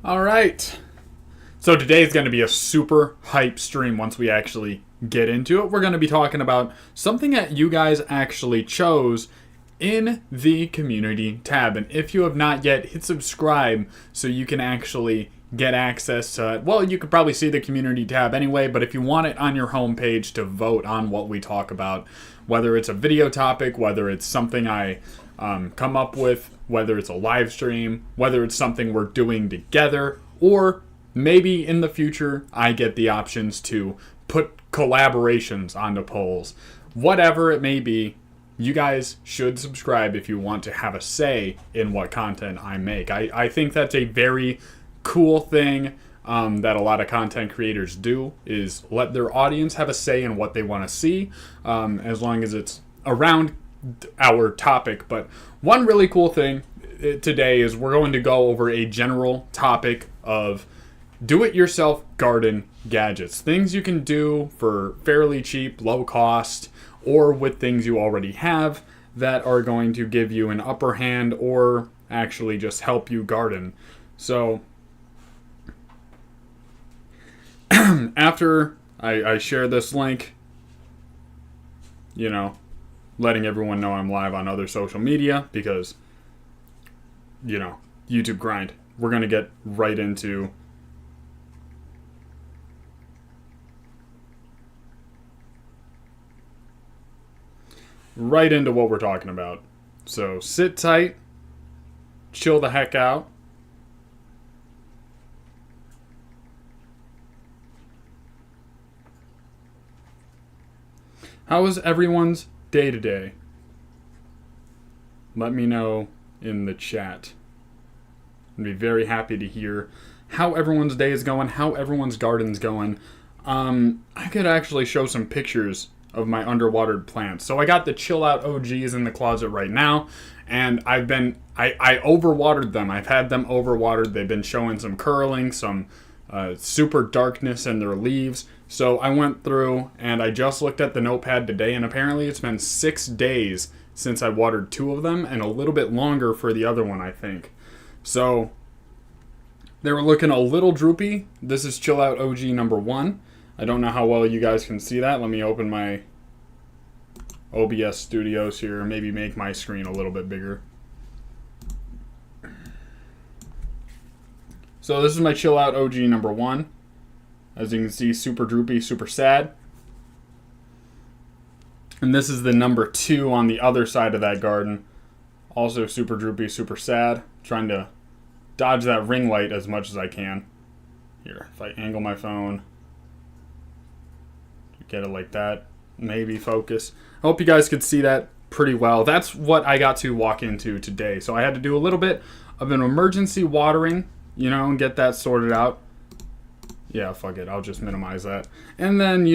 All right. So today is going to be a super hype stream once we actually get into it. We're going to be talking about something that you guys actually chose in the community tab. And if you have not yet, hit subscribe so you can actually get access to it. Well, you could probably see the community tab anyway, but if you want it on your homepage to vote on what we talk about, whether it's a video topic, whether it's something I come up with, whether it's a live stream, whether it's something we're doing together, or maybe in the future I get the options to put collaborations onto polls. Whatever it may be, you guys should subscribe if you want to have a say in what content I make. I think that's a very cool thing that a lot of content creators do, is let their audience have a say in what they want to see, as long as it's around our topic. But one really cool thing today is we're going to go over a general topic of do-it-yourself garden gadgets. Things you can do for fairly cheap, low cost, or with things you already have that are going to give you an upper hand or actually just help you garden. So after I share this link, letting everyone know I'm live on other social media because, YouTube grind. We're going to get right into what we're talking about. So sit tight, chill the heck out. How is everyone's day today? Let me know in the chat. I'd be very happy to hear how everyone's day is going, how everyone's garden's going. I could actually show some pictures of my underwatered plants. So I got the Chill Out OGs in the closet right now, and I overwatered them. I've had them overwatered. They've been showing some curling, some super darkness in their leaves. So I went through and I just looked at the notepad today, and apparently it's been 6 days since I watered 2 of them, and a little bit longer for the other one, I think. So they were looking a little droopy. This is Chill Out OG number 1. I don't know how well you guys can see that. Let me open my OBS Studios here, maybe make my screen a little bit bigger. So this is my Chill Out OG number 1. As you can see, super droopy, super sad. And this is the number 2 on the other side of that garden. Also super droopy, super sad. Trying to dodge that ring light as much as I can. Here, if I angle my phone, get it like that, maybe focus. I hope you guys could see that pretty well. That's what I got to walk into today. So I had to do a little bit of an emergency watering, and get that sorted out. Yeah, fuck it. I'll just minimize that. And then,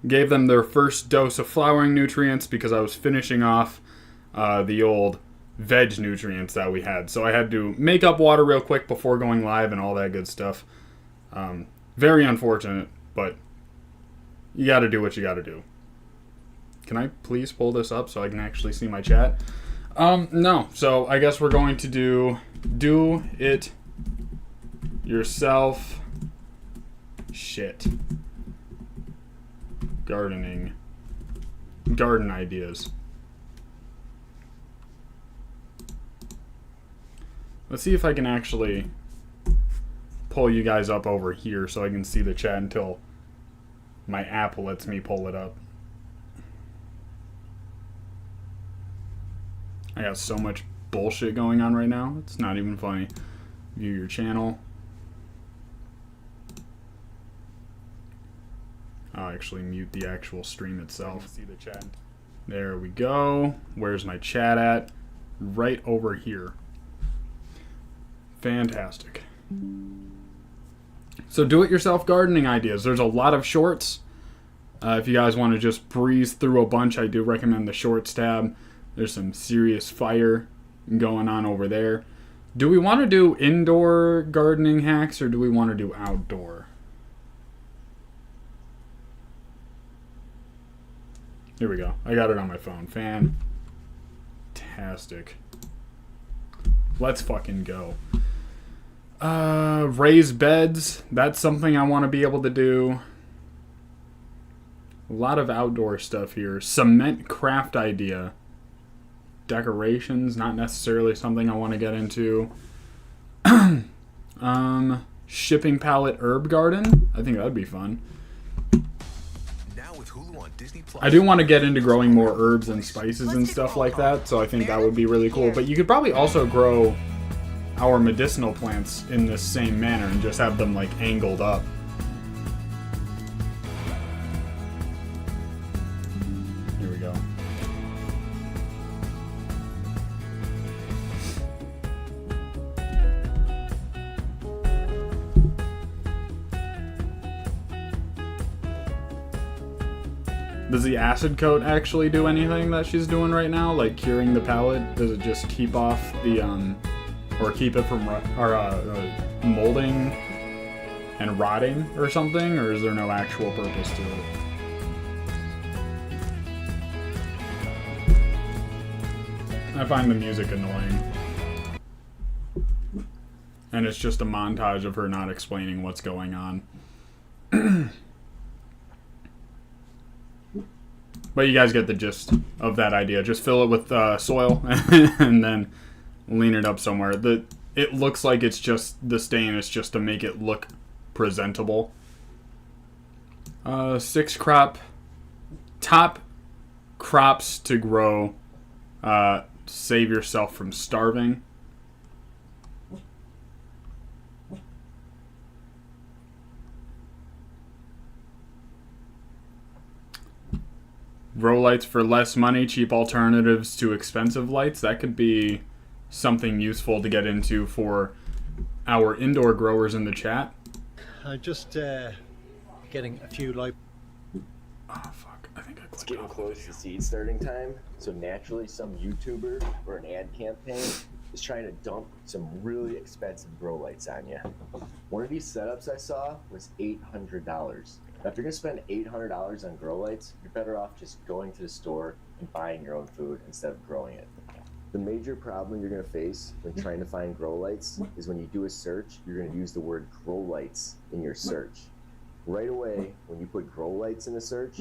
gave them their first dose of flowering nutrients because I was finishing off the old veg nutrients that we had. So I had to make up water real quick before going live and all that good stuff. Very unfortunate, but you got to do what you got to do. Can I please pull this up so I can actually see my chat? No. So I guess we're going to do it yourself garden ideas. Let's see if I can actually pull you guys up over here so I can see the chat until my app lets me pull it up. I got so much bullshit going on right now. It's not even funny. View your channel. I'll actually mute the actual stream itself. See the chat. There we go. Where's my chat at? Right over here. Fantastic. So do-it-yourself gardening ideas. There's a lot of shorts. If you guys want to just breeze through a bunch, I do recommend the shorts tab. There's some serious fire going on over there. Do we want to do indoor gardening hacks or do we want to do outdoor? Here we go. I got it on my phone. Fantastic. Let's fucking go. Raised beds. That's something I want to be able to do. A lot of outdoor stuff here. Cement craft idea. Decorations, not necessarily something I want to get into. Shipping pallet herb garden. I think that'd be fun. Now with Hulu on Disney Plus, I do want to get into growing more herbs and spices and stuff like that, so I think that would be really cool. But you could probably also grow our medicinal plants in this same manner and just have them like angled up. Here we go. Does the acid coat actually do anything that she's doing right now? Like curing the palate? Does it just keep off the, or keep it from molding and rotting or something? Or is there no actual purpose to it? I find the music annoying. And it's just a montage of her not explaining what's going on. But you guys get the gist of that idea. Just fill it with soil and then lean it up somewhere. It looks like it's just the stain. It's just to make it look presentable. 6 crop. Top crops to grow. Save yourself from starving. Grow lights for less money, cheap alternatives to expensive lights. That could be something useful to get into for our indoor growers in the chat. Just getting a few light. Oh, fuck. I think I It's clicked getting off. close to seed starting time, so naturally some YouTuber or an ad campaign is trying to dump some really expensive grow lights on you. One of these setups I saw was $800. Now, if you're going to spend $800 on grow lights, you're better off just going to the store and buying your own food instead of growing it. The major problem you're going to face when trying to find grow lights is when you do a search, you're going to use the word grow lights in your search. Right away, when you put grow lights in the search,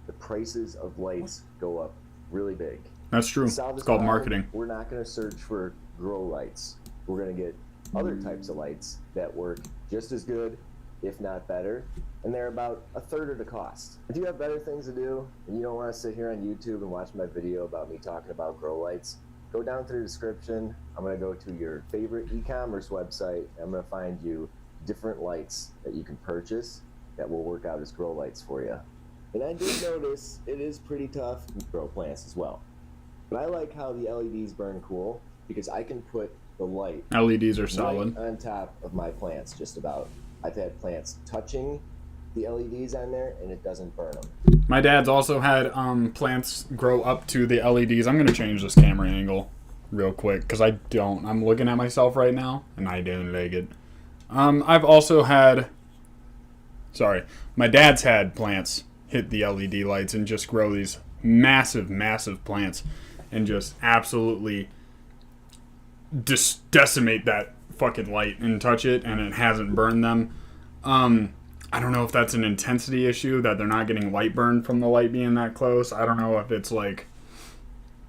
the prices of lights go up really big. That's true. To It's solve this called problem, marketing. We're not going to search for grow lights. We're going to get other types of lights that work just as good, if not better, and they're about a third of the cost. If you have better things to do and you don't want to sit here on YouTube and watch my video about me talking about grow lights, go down to the description. I'm going to go to your favorite e-commerce website. I'm going to find you different lights that you can purchase that will work out as grow lights for you. And I did notice it is pretty tough to grow plants as well. But I like how the LEDs burn cool because I can put the light LEDs are solid. right on top of my plants just about. I've had plants touching the LEDs on there and it doesn't burn them. My dad's also had plants grow up to the LEDs. I'm going to change this camera angle real quick because I'm looking at myself right now and I don't like it. I've also had, my dad's had plants hit the LED lights and just grow these massive, massive plants and just absolutely decimate that fucking light and touch it and it hasn't burned them. I don't know if that's an intensity issue that they're not getting light burn from the light being that close. I don't know if it's like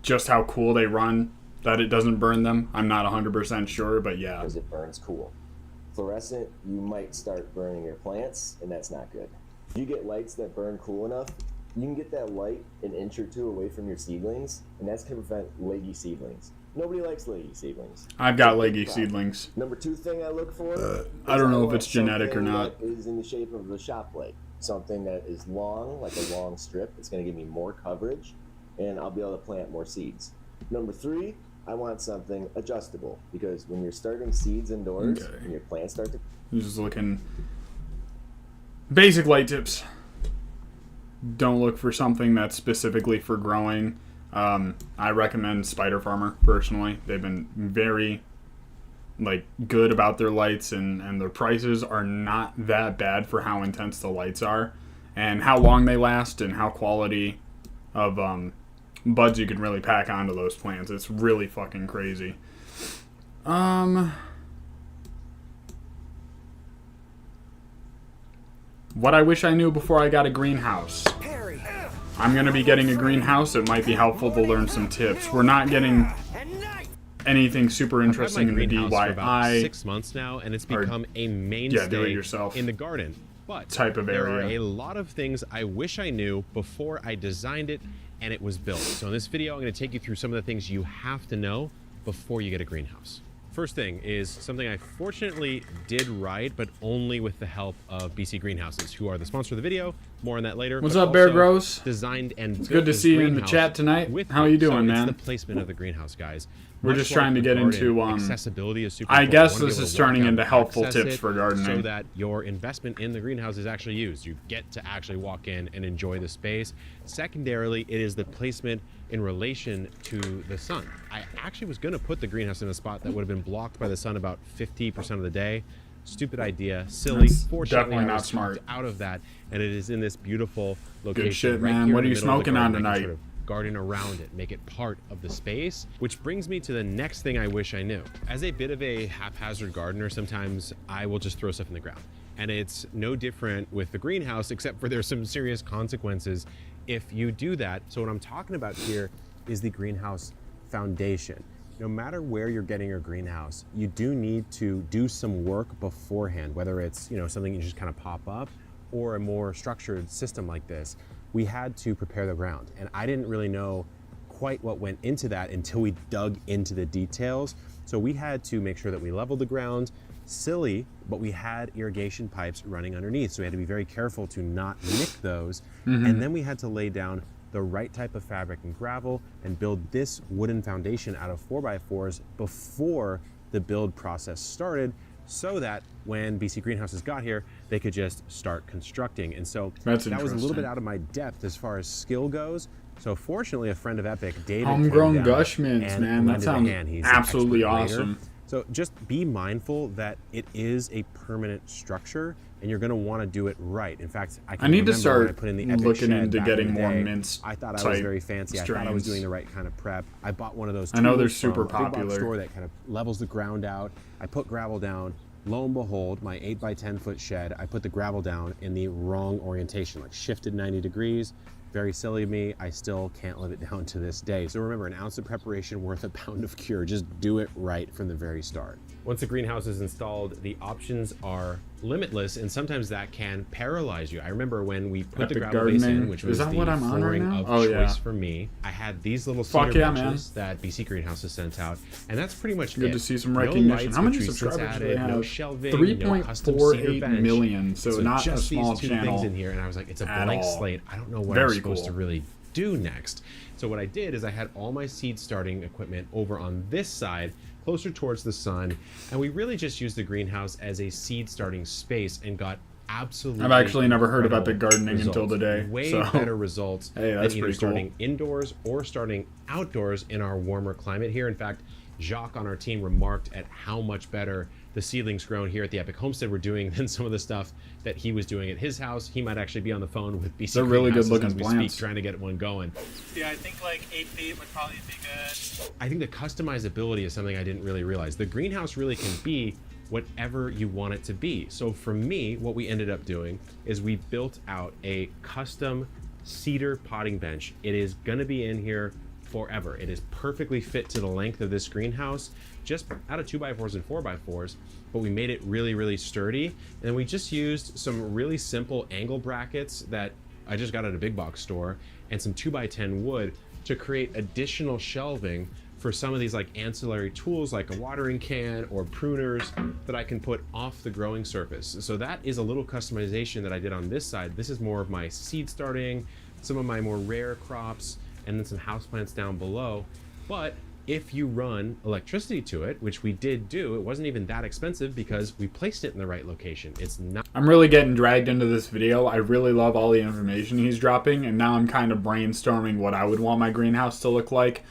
just how cool they run that it doesn't burn them. I'm not 100% sure, but yeah. Because it burns cool. Fluorescent, you might start burning your plants, and that's not good. If you get lights that burn cool enough, you can get that light an inch or two away from your seedlings, and that's going to prevent leggy seedlings. Nobody likes leggy seedlings. I've got leggy seedlings. Number 2 thing I look for, I don't know if want it's genetic or something not. that is in the shape of a shop light. Something that is long, like a long strip. It's going to give me more coverage, and I'll be able to plant more seeds. Number 3, I want something adjustable, because when you're starting seeds indoors, Okay. and your plants start to... I'm just looking. Basic light tips. Don't look for something that's specifically for growing. I recommend Spider Farmer personally. They've been very good about their lights, and their prices are not that bad for how intense the lights are and how long they last and how quality of buds you can really pack onto those plants. It's really fucking crazy. What I wish I knew before I got a greenhouse. I'm going to be getting a greenhouse. It might be helpful to learn some tips. We're not getting anything super interesting in the greenhouse for about DIY 6 months now, and it's become a mainstay do-it-yourself in the garden. But type of there are area. a lot of things I wish I knew before I designed it and it was built. So in this video, I'm going to take you through some of the things you have to know before you get a greenhouse. First thing is something I fortunately did right, but only with the help of BC Greenhouses, who are the sponsor of the video. More on that later. What's but up, Bear also Bros? Designed and It's good to see you in the chat tonight. How you doing, man? It's the placement of the greenhouse, guys. We're Much just like trying to with get garden, into, accessibility is super I important. guess You wanna this be able is to walk turning out into and helpful access tips it for gardening. so that your investment in the greenhouse is actually used. You get to actually walk in and enjoy the space. Secondarily, it is the placement in relation to the sun. I actually was going to put the greenhouse in a spot that would have been blocked by the sun about 50% of the day. Stupid idea, silly. That's Fortunately, definitely I not was smart. talked out of that, and it is in this beautiful location. shit, right man. here What in are the you middle of the smoking on garden. I can tonight? sort of garden around it, make it part of the space, which brings me to the next thing I wish I knew. As a bit of a haphazard gardener, sometimes I will just throw stuff in the ground. And it's no different with the greenhouse, except for there's some serious consequences if you do that. So what I'm talking about here is the greenhouse foundation. No matter where you're getting your greenhouse, you do need to do some work beforehand, whether it's, you know, something you just kind of pop up or a more structured system like this. We had to prepare the ground, and I didn't really know quite what went into that until we dug into the details. So we had to make sure that we leveled the ground. Silly, but we had irrigation pipes running underneath, so we had to be very careful to not nick those. And then we had to lay down the right type of fabric and gravel and build this wooden foundation out of 4x4s before the build process started, so that when BC Greenhouses got here, they could just start constructing. And so that was a little interesting. bit out of my depth as far as skill goes. So fortunately, a friend of Epic, David, Homegrown came down Gushmans, and man. That lended a sounds hand. He's an absolutely expert grader. awesome. So just be mindful that it is a permanent structure, and you're going to want to do it right. In fact, I can I need to remember when I start put in the Epic looking shed into back getting in the more day, mints I thought I was type very fancy. I thought I was strains. doing the right kind of prep. I bought one of those I know they're tools from super a big box popular. store that kind of levels the ground out. I put gravel down. Lo and behold, my 8x10 foot shed, I put the gravel down in the wrong orientation, like shifted 90 degrees. Very silly of me. I still can't live it down to this day. So remember, an ounce of preparation worth a pound of cure. Just do it right from the very start. Once the greenhouse is installed, the options are limitless, and sometimes that can paralyze you. I remember when we put the Epic gravel base in, gardening. which Is was that the what I'm on right flooring now? of Oh, choice yeah. for me. I had these little Fuck cedar yeah, benches that BC Greenhouses sent out, and that's pretty much Good it. to see some No recognition. lights, How many which we've since subscribers do they added, no have? shelving, no custom cedar 3.48 bench. million, so not a just small these two channel things in here, and I was like, it's a at blank all. slate. I don't know what Very I'm supposed cool. to really do next. So what I did is I had all my seed starting equipment over on this side, closer towards the sun, and we really just used the greenhouse as a seed starting space and got absolutely I've actually never heard of incredible epic gardening until results. today, Way so- better results Hey, than that's either pretty cool. starting indoors or starting outdoors in our warmer climate here. In fact, Jacques on our team remarked at how much better the seedlings grown here at the Epic Homestead were doing than some of the stuff that he was doing at his house. He might actually be on the phone with BC They're really Greenhouses good-looking as we plants. speak, trying to get one going. Yeah, I think like 8 feet would probably be good. I think the customizability is something I didn't really realize. The greenhouse really can be whatever you want it to be. So for me, what we ended up doing is we built out a custom cedar potting bench. It is going to be in here forever. It is perfectly fit to the length of this greenhouse, just out of 2x4s and 4x4s, but we made it really, really sturdy. And then we just used some really simple angle brackets that I just got at a big box store and some 2x10 wood to create additional shelving for some of these like ancillary tools like a watering can or pruners that I can put off the growing surface. So that is a little customization that I did on this side. This is more of my seed starting, some of my more rare crops, and then some houseplants down below. But if you run electricity to it, which we did do, it wasn't even that expensive because we placed it in the right location. It's not. I'm really getting dragged into this video. I really love all the information he's dropping, and now I'm kind of brainstorming what I would want my greenhouse to look like.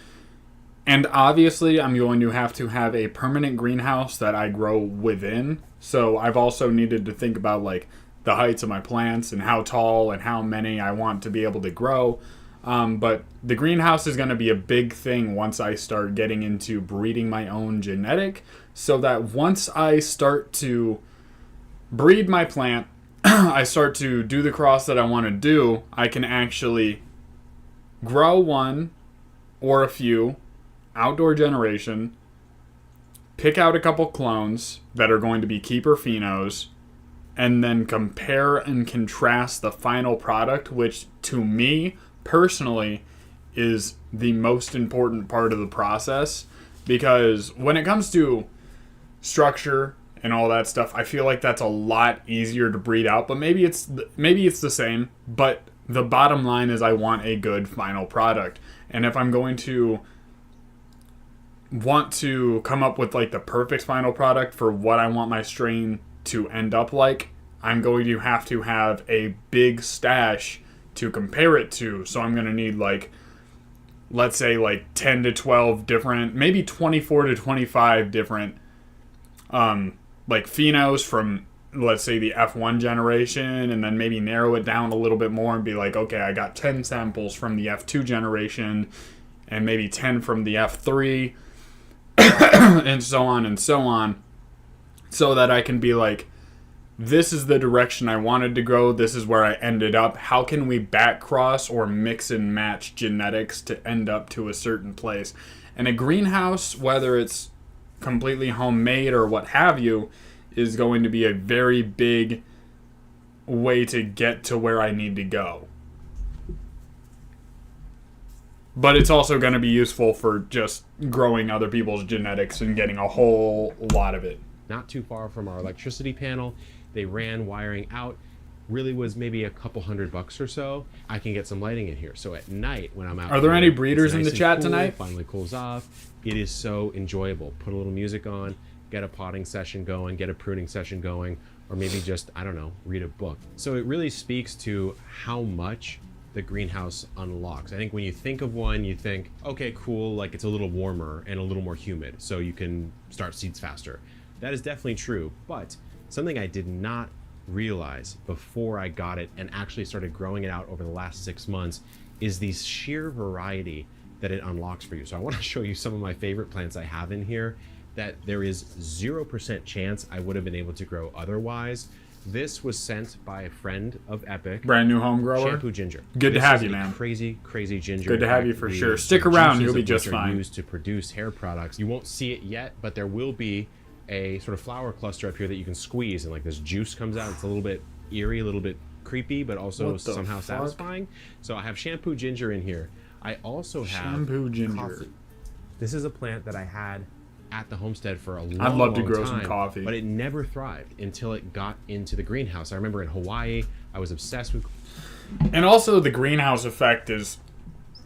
And obviously, I'm going to have a permanent greenhouse that I grow within. So I've also needed to think about like the heights of my plants and how tall and how many I want to be able to grow. But the greenhouse is going to be a big thing once I start getting into breeding my own genetic so that once I start to breed my plant, I start to do the cross that I want to do, I can actually grow one or a few outdoor generation, pick out a couple clones that are going to be keeper phenos, and then compare and contrast the final product, which to me personally is the most important part of the process. Because when it comes to structure and all that stuff, I feel like that's a lot easier to breed out, but maybe it's the same. But the bottom line is I want a good final product. And if I'm going to want to come up with like the perfect final product for what I want my strain to end up like, I'm going to have a big stash to compare it to. So I'm going to need like, let's say like 10 to 12 different, maybe 24 to 25 different like phenos from, let's say, the F1 generation, and then maybe narrow it down a little bit more and be like, okay, I got 10 samples from the F2 generation and maybe 10 from the F3 and so on, so that I can be like, this is the direction I wanted to go, this is where I ended up, how can we back cross or mix and match genetics to end up to a certain place. And a greenhouse, whether it's completely homemade or what have you, is going to be a very big way to get to where I need to go. But it's also going to be useful for just growing other people's genetics and getting a whole lot of it. Not too far from our electricity panel, they ran wiring out. Really was maybe a couple $100 or so. I can get some lighting in here. So at night when I'm out, are there here, any breeders it's in nice the and chat cool, tonight? Finally cools off. It is so enjoyable. Put a little music on, get a potting session going, get a pruning session going, or maybe just, I don't know, read a book. So it really speaks to how much the greenhouse unlocks. I think when you think of one, you think, okay, cool, like it's a little warmer and a little more humid, so you can start seeds faster. That is definitely true, but something I did not realize before I got it and actually started growing it out over the last 6 months is the sheer variety that it unlocks for you. So I want to show you some of my favorite plants I have in here that there is 0% chance I would have been able to grow otherwise. This was sent by a friend of Epic. Brand new home grower. Shampoo ginger. Good to This have is you, a man. Crazy ginger. Good to In have fact, you for the sure. Stick around, juices you'll be of just which fine. are used to produce hair products. You won't see it yet, but there will be a sort of flower cluster up here that you can squeeze, and like this juice comes out. It's a little bit eerie, a little bit creepy, but also What the somehow fuck? satisfying. So I have shampoo ginger in here. I also have Shampoo ginger. coffee. This is a plant that I had at the homestead for a long, I'd love to long grow some time, coffee. but it never thrived until it got into the greenhouse. I remember in Hawaii, I was obsessed with. And also the greenhouse effect is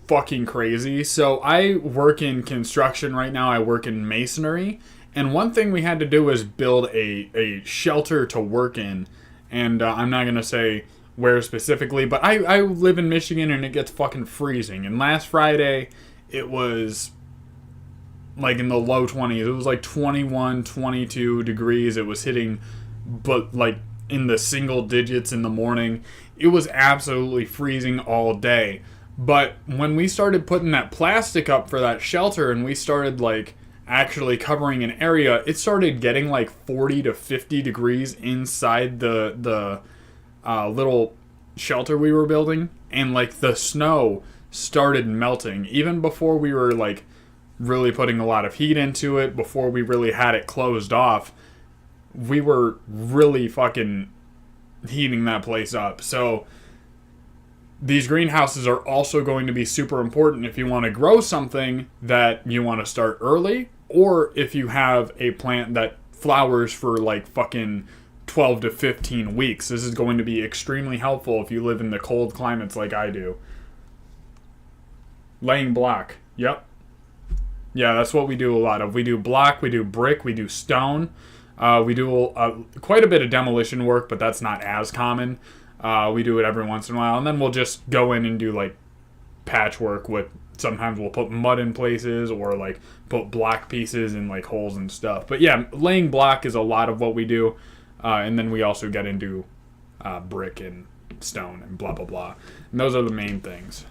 fucking crazy. So I work in construction right now. I work in masonry. And one thing we had to do was build a shelter to work in. And I'm not going to say where specifically, but I live in Michigan and it gets fucking freezing. And last Friday, it was like in the low 20s. It was like 21, 22 degrees. It was hitting, but like in the single digits in the morning. It was absolutely freezing all day. But when we started putting that plastic up for that shelter and we started like actually covering an area, it started getting like 40 to 50 degrees inside the little shelter we were building, and like the snow started melting even before we were like really putting a lot of heat into it, before we really had it closed off. We were really fucking heating that place up. So these greenhouses are also going to be super important if you want to grow something that you want to start early, or if you have a plant that flowers for like fucking 12 to 15 weeks. This is going to be extremely helpful if you live in the cold climates like I do. Laying block. Yep. Yeah, that's what we do a lot of. We do block, we do brick, we do stone. We do quite a bit of demolition work, but that's not as common. We do it every once in a while, and then we'll just go in and do like patchwork with, sometimes we'll put mud in places or like put block pieces in like holes and stuff. But yeah, laying block is a lot of what we do. And then we also get into brick and stone and blah, blah, blah. And those are the main things.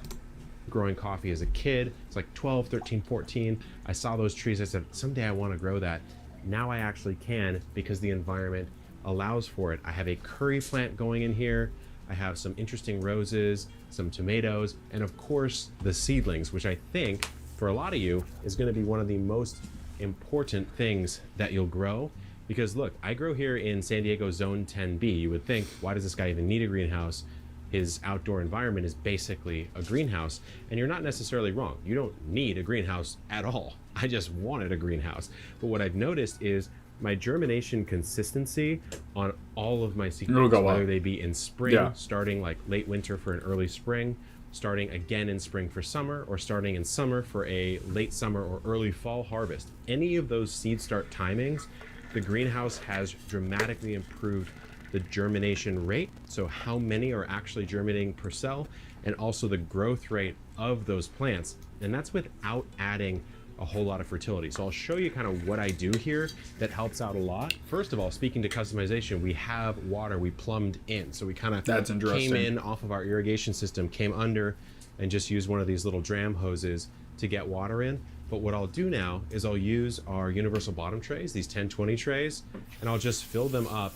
Growing coffee as a kid, it's like 12, 13, 14. I saw those trees. I said, someday I want to grow that. now I actually can because the environment allows for it. I have a curry plant going in here. I have some interesting roses, some tomatoes, and of course the seedlings, which I think for a lot of you is going to be one of the most important things that you'll grow. Because look, I grow here in San Diego Zone 10B. You would think, why does this guy even need a greenhouse? His outdoor environment is basically a greenhouse, and you're not necessarily wrong. You don't need a greenhouse at all. I just wanted a greenhouse. But what I've noticed is my germination consistency on all of my seedlings, whether they be in spring, starting like late winter for an early spring, starting again in spring for summer, or starting in summer for a late summer or early fall harvest. Any of those seed start timings, the greenhouse has dramatically improved the germination rate, so how many are actually germinating per cell, and also the growth rate of those plants, and that's without adding a whole lot of fertility. So I'll show you kind of what I do here that helps out a lot. First of all, speaking to customization, we have water we plumbed in, so we kind of came in off of our irrigation system, came under, and just used one of these little dram hoses to get water in. But what I'll do now is I'll use our universal bottom trays, these 1020 trays, and I'll just fill them up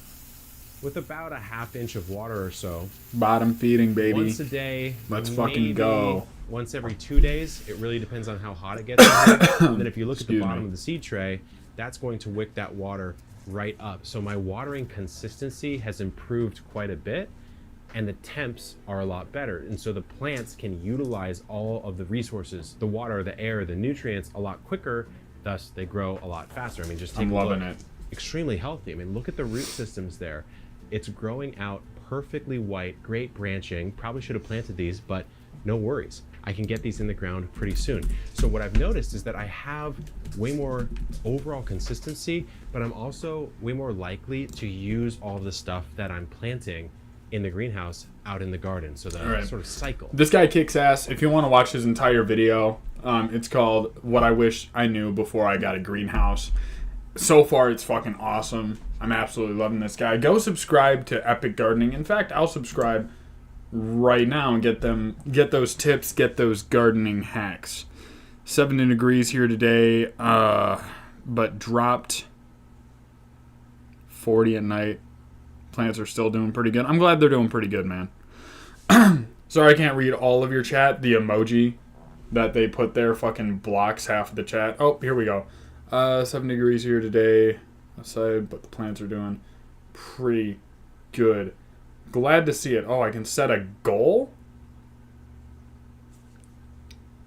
with about a ½ inch of water or so. Bottom feeding, baby. Once a day. Let's fucking go. Once every 2 days. It really depends on how hot it gets. And then if you look at the bottom of the seed tray, that's going to wick that water right up. So my watering consistency has improved quite a bit, and the temps are a lot better. And so the plants can utilize all of the resources, the water, the air, the nutrients a lot quicker. Thus, they grow a lot faster. I mean, just take a look. I'm loving it. Extremely healthy. I mean, look at the root systems there. It's growing out perfectly white, great branching. Probably should have planted these, but no worries. I can get these in the ground pretty soon. So what I've noticed is that I have way more overall consistency, but I'm also way more likely to use all the stuff that I'm planting in the greenhouse out in the garden. So the sort of cycle. This guy kicks ass. If you want to watch his entire video, it's called What I Wish I Knew Before I Got a Greenhouse. So far, it's fucking awesome. I'm absolutely loving this guy. Go subscribe to Epic Gardening. In fact, I'll subscribe right now and get those tips, get those gardening hacks. 70 degrees here today, but dropped 40 at night. Plants are still doing pretty good. I'm glad they're doing pretty good, man. Sorry I can't read all of your chat. The emoji that they put there fucking blocks half of the chat. Oh, here we go. 7 degrees here today outside, but the plants are doing pretty good. Glad to see it. Oh, I can set a goal?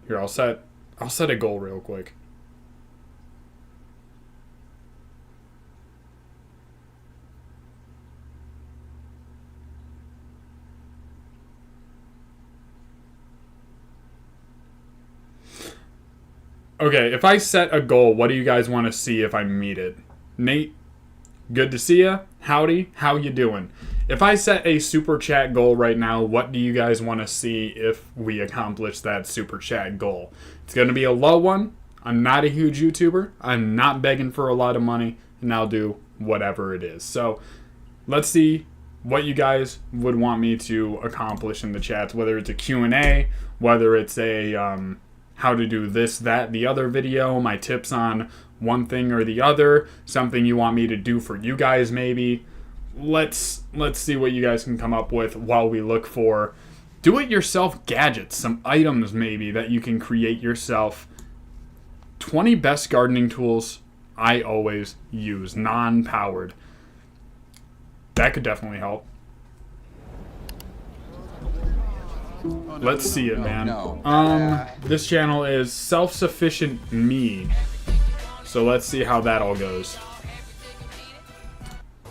Here, I'll set a goal real quick. Okay, if I set a goal, what do you guys want to see if I meet it? Nate, good to see ya. Howdy, how you doing? If I set a super chat goal right now, what do you guys want to see if we accomplish that super chat goal? It's going to be a low one. I'm not a huge YouTuber. I'm not begging for a lot of money, and I'll do whatever it is. So let's see what you guys would want me to accomplish in the chats, whether it's a Q&A, whether it's a how to do this, that, the other video, my tips on one thing or the other, something you want me to do for you guys maybe. Let's see what you guys can come up with while we look for do-it-yourself gadgets, some items maybe that you can create yourself. 20 best gardening tools I always use, non-powered. That could definitely help. Let's see it, man. This channel is Self-Sufficient Me. So let's see how that all goes.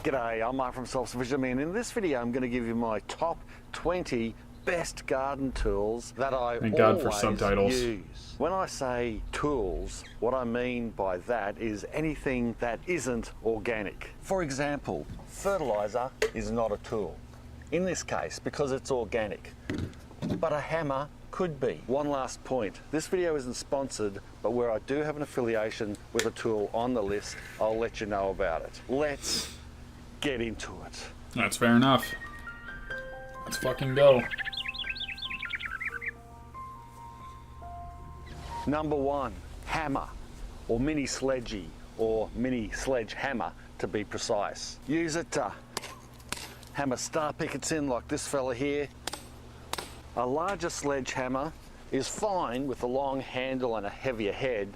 G'day, I'm Mark from Self-Sufficient Me, and in this video I'm going to give you my top 20 best garden tools that I always use. When I say tools, what I mean by that is anything that isn't organic. For example, fertilizer is not a tool. In this case, because it's organic. But a hammer could be. One last point. This video isn't sponsored, but where I do have an affiliation with a tool on the list, I'll let you know about it. Let's get into it. That's fair enough. Let's fucking go. Number 1, hammer, or mini sledgy, or mini sledgehammer to be precise. Use it to hammer star pickets in like this fella here. A larger sledgehammer is fine with a long handle and a heavier head,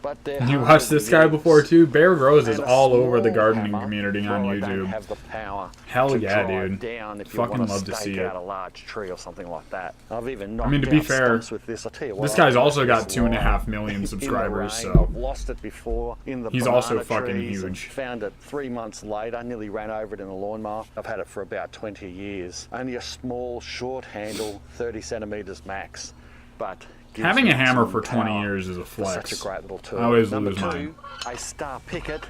but you watched this guy before too? Bear Grylls is all over the gardening community on YouTube. Have the power Hell yeah, dude. Down if Fucking you love to see it. out a large tree or something like that. I've even knocked I mean, to be out fair, stumps with this. I tell you what, this guy's I've also got this 2.5 line million subscribers, in the so rain, lost it before in the he's also banana fucking trees and huge. Found it 3 months later. Nearly ran over it in a lawnmower. I've had it for about 20 years. Only a small, short handle, 30 centimeters max, but having a hammer for maximum 20 power. years is a flex. Such a great little tool. I always Number lose 2, mine. a star picket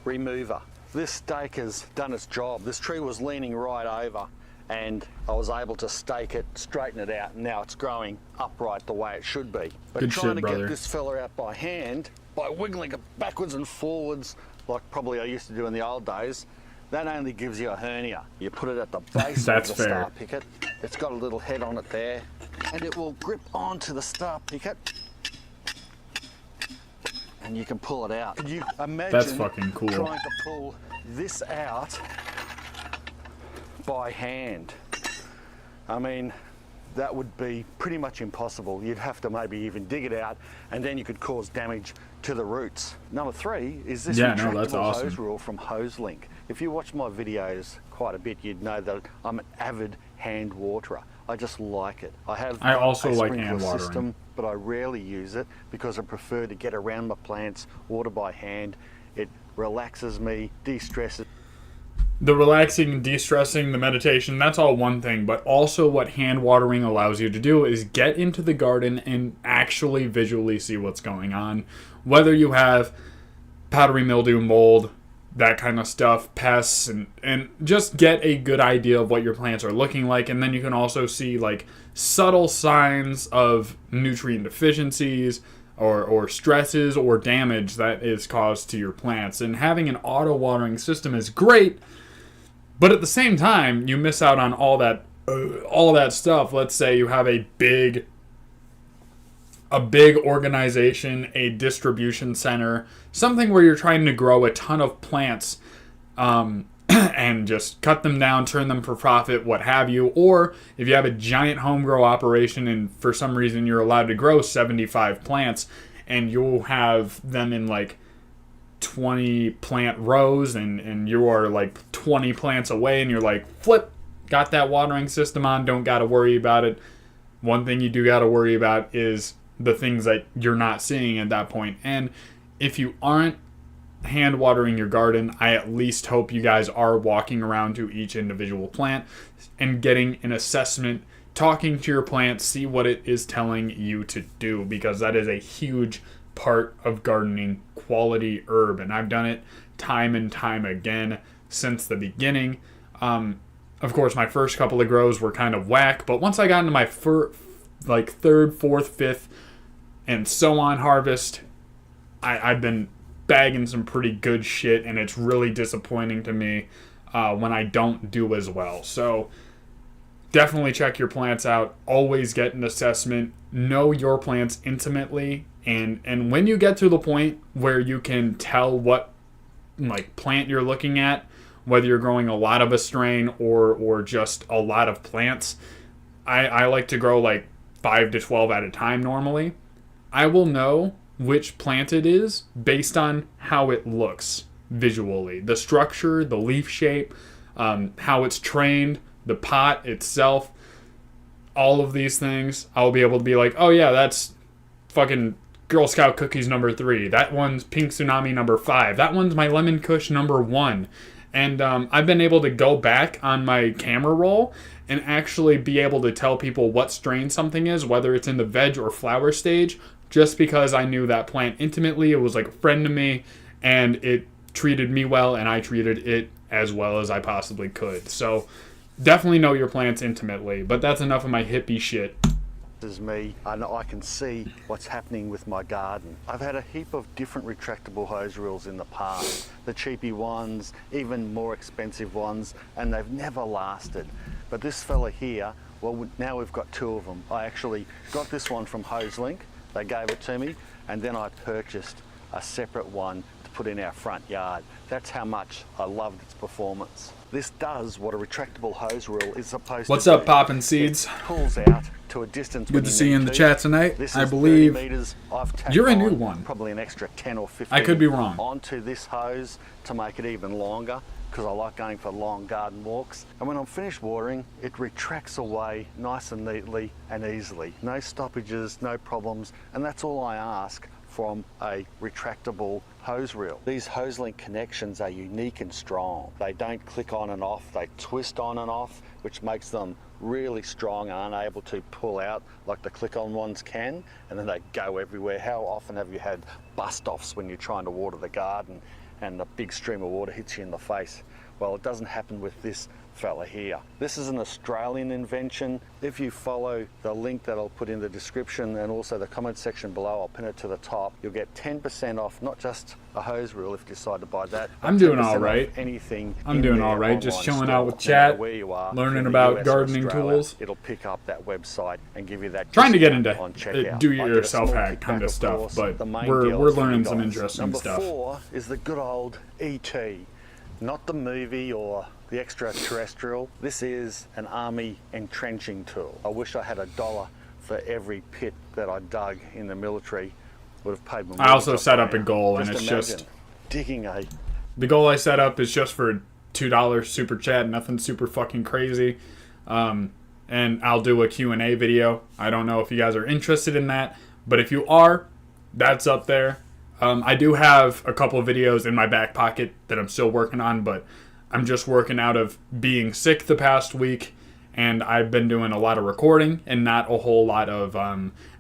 remover. This stake has done its job. This tree was leaning right over and I was able to stake it, straighten it out, and now it's growing upright the way it should be. But Good trying shit, to brother. get this fella out by hand, by wiggling it backwards and forwards, like probably I used to do in the old days, that only gives you a hernia. You put it at the base That's of the fair. star picket. It's got a little head on it there, and it will grip onto the star picket. And you can pull it out. Could you imagine That's fucking cool. trying to pull this out by hand? I mean, that would be pretty much impossible. You'd have to maybe even dig it out, and then you could cause damage to the roots. Number 3 is this Yeah, no, that's retractable awesome. hose reel from HoseLink. If you watch my videos quite a bit, you'd know that I'm an avid hand waterer. I just like it. I also a like sprinkler hand watering. system, but I rarely use it because I prefer to get around my plants, water by hand. It relaxes me, de-stresses. The relaxing, de-stressing, the meditation, that's all one thing, but also what hand watering allows you to do is get into the garden and actually visually see what's going on. Whether you have powdery mildew, mold, that kind of stuff, pests, and just get a good idea of what your plants are looking like. And then you can also see like subtle signs of nutrient deficiencies or stresses or damage that is caused to your plants. And having an auto watering system is great, but at the same time, you miss out on all that stuff. Let's say you have a big organization, a distribution center, something where you're trying to grow a ton of plants and just cut them down, turn them for profit, what have you. Or if you have a giant home grow operation and for some reason you're allowed to grow 75 plants and you'll have them in like 20 plant rows and you are like 20 plants away and you're like, flip, got that watering system on, don't got to worry about it. One thing you do got to worry about is the things that you're not seeing at that point. And if you aren't hand watering your garden, I at least hope you guys are walking around to each individual plant and getting an assessment, talking to your plant, see what it is telling you to do, because that is a huge part of gardening, quality herb. And I've done it time and time again since the beginning. Of course, my first couple of grows were kind of whack, but once I got into my third, fourth, fifth, and so on harvest, I've been bagging some pretty good shit, and it's really disappointing to me when I don't do as well. So definitely check your plants out. Always get an assessment. Know your plants intimately, and when you get to the point where you can tell what like plant you're looking at, whether you're growing a lot of a strain or just a lot of plants, I like to grow like 5 to 12 at a time normally. I will know which plant it is based on how it looks visually. The structure, the leaf shape, how it's trained, the pot itself, all of these things. I'll be able to be like, oh yeah, that's fucking Girl Scout Cookies number 3. That one's Pink Tsunami number 5. That one's my Lemon Kush number 1. And I've been able to go back on my camera roll and actually be able to tell people what strain something is, whether it's in the veg or flower stage, just because I knew that plant intimately. It was like a friend to me, and it treated me well, and I treated it as well as I possibly could. So definitely know your plants intimately, but that's enough of my hippie shit. This is me, and I can see what's happening with my garden. I've had a heap of different retractable hose reels in the past, the cheapy ones, even more expensive ones, and they've never lasted. But this fella here, well, now we've got 2 of them. I actually got this one from HoseLink. They gave it to me, and then I purchased a separate one to put in our front yard. That's how much I loved its performance. This does what a retractable hose reel is supposed to do. What's up, Poppin' Seeds? It pulls out to a distance. Good to see you in the chat tonight. This I is believe 30 meters. I've tacked you're a new on one. Probably an extra 10 or 15. I could be wrong. Onto this hose to make it even longer, because I like going for long garden walks. And when I'm finished watering, it retracts away nice and neatly and easily. No stoppages, no problems, and that's all I ask from a retractable hose reel. These hose link connections are unique and strong. They don't click on and off, they twist on and off, which makes them really strong and unable to pull out like the click-on ones can, and then they go everywhere. How often have you had bust-offs when you're trying to water the garden and a big stream of water hits you in the face? Well, it doesn't happen with this fella here. This is an Australian invention. If you follow the link that I'll put in the description and also the comment section below, I'll pin it to the top, you'll get 10% off, not just a hose reel if you decide to buy that. I'm doing all right. Anything. I'm doing all right. Just chilling out with chat, where you are, learning about gardening tools. It'll pick up that website and give you that. Trying to get into do-it-yourself hack kind of stuff, but we're learning some interesting stuff. Number 4 is the good old ET. Not the movie or the extraterrestrial. This is an army entrenching tool. I wish I had $1 for every pit that I dug in the military. Would have paid me. I also set up a goal, and it's just digging the goal I set up is just for $2 super chat, nothing super fucking crazy. And I'll do a Q&A video. I don't know if you guys are interested in that, but if you are, that's up there. I do have a couple of videos in my back pocket that I'm still working on, but I'm just working out of being sick the past week, and I've been doing a lot of recording and not a whole lot of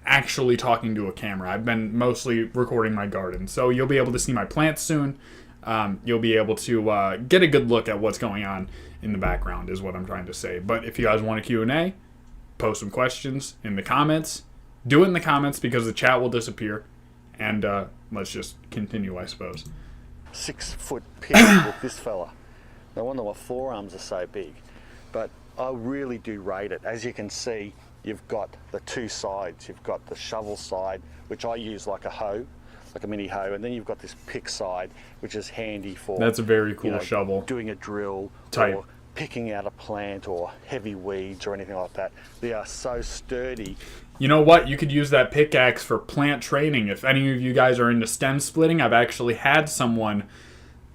actually talking to a camera. I've been mostly recording my garden, so you'll be able to see my plants soon. You'll be able to get a good look at what's going on in the background is what I'm trying to say. But if you guys want a Q&A, post some questions in the comments. Do it in the comments because the chat will disappear. And let's just continue, I suppose. 6-foot pit with this fella. No wonder my forearms are so big. But I really do rate it. As you can see, you've got the two sides. You've got the shovel side, which I use like a hoe, like a mini hoe, and then you've got this pick side, which is handy for... That's a very cool shovel. Doing a drill type. Or picking out a plant or heavy weeds or anything like that. They are so sturdy. You know what? You could use that pickaxe for plant training. If any of you guys are into stem splitting, I've actually had someone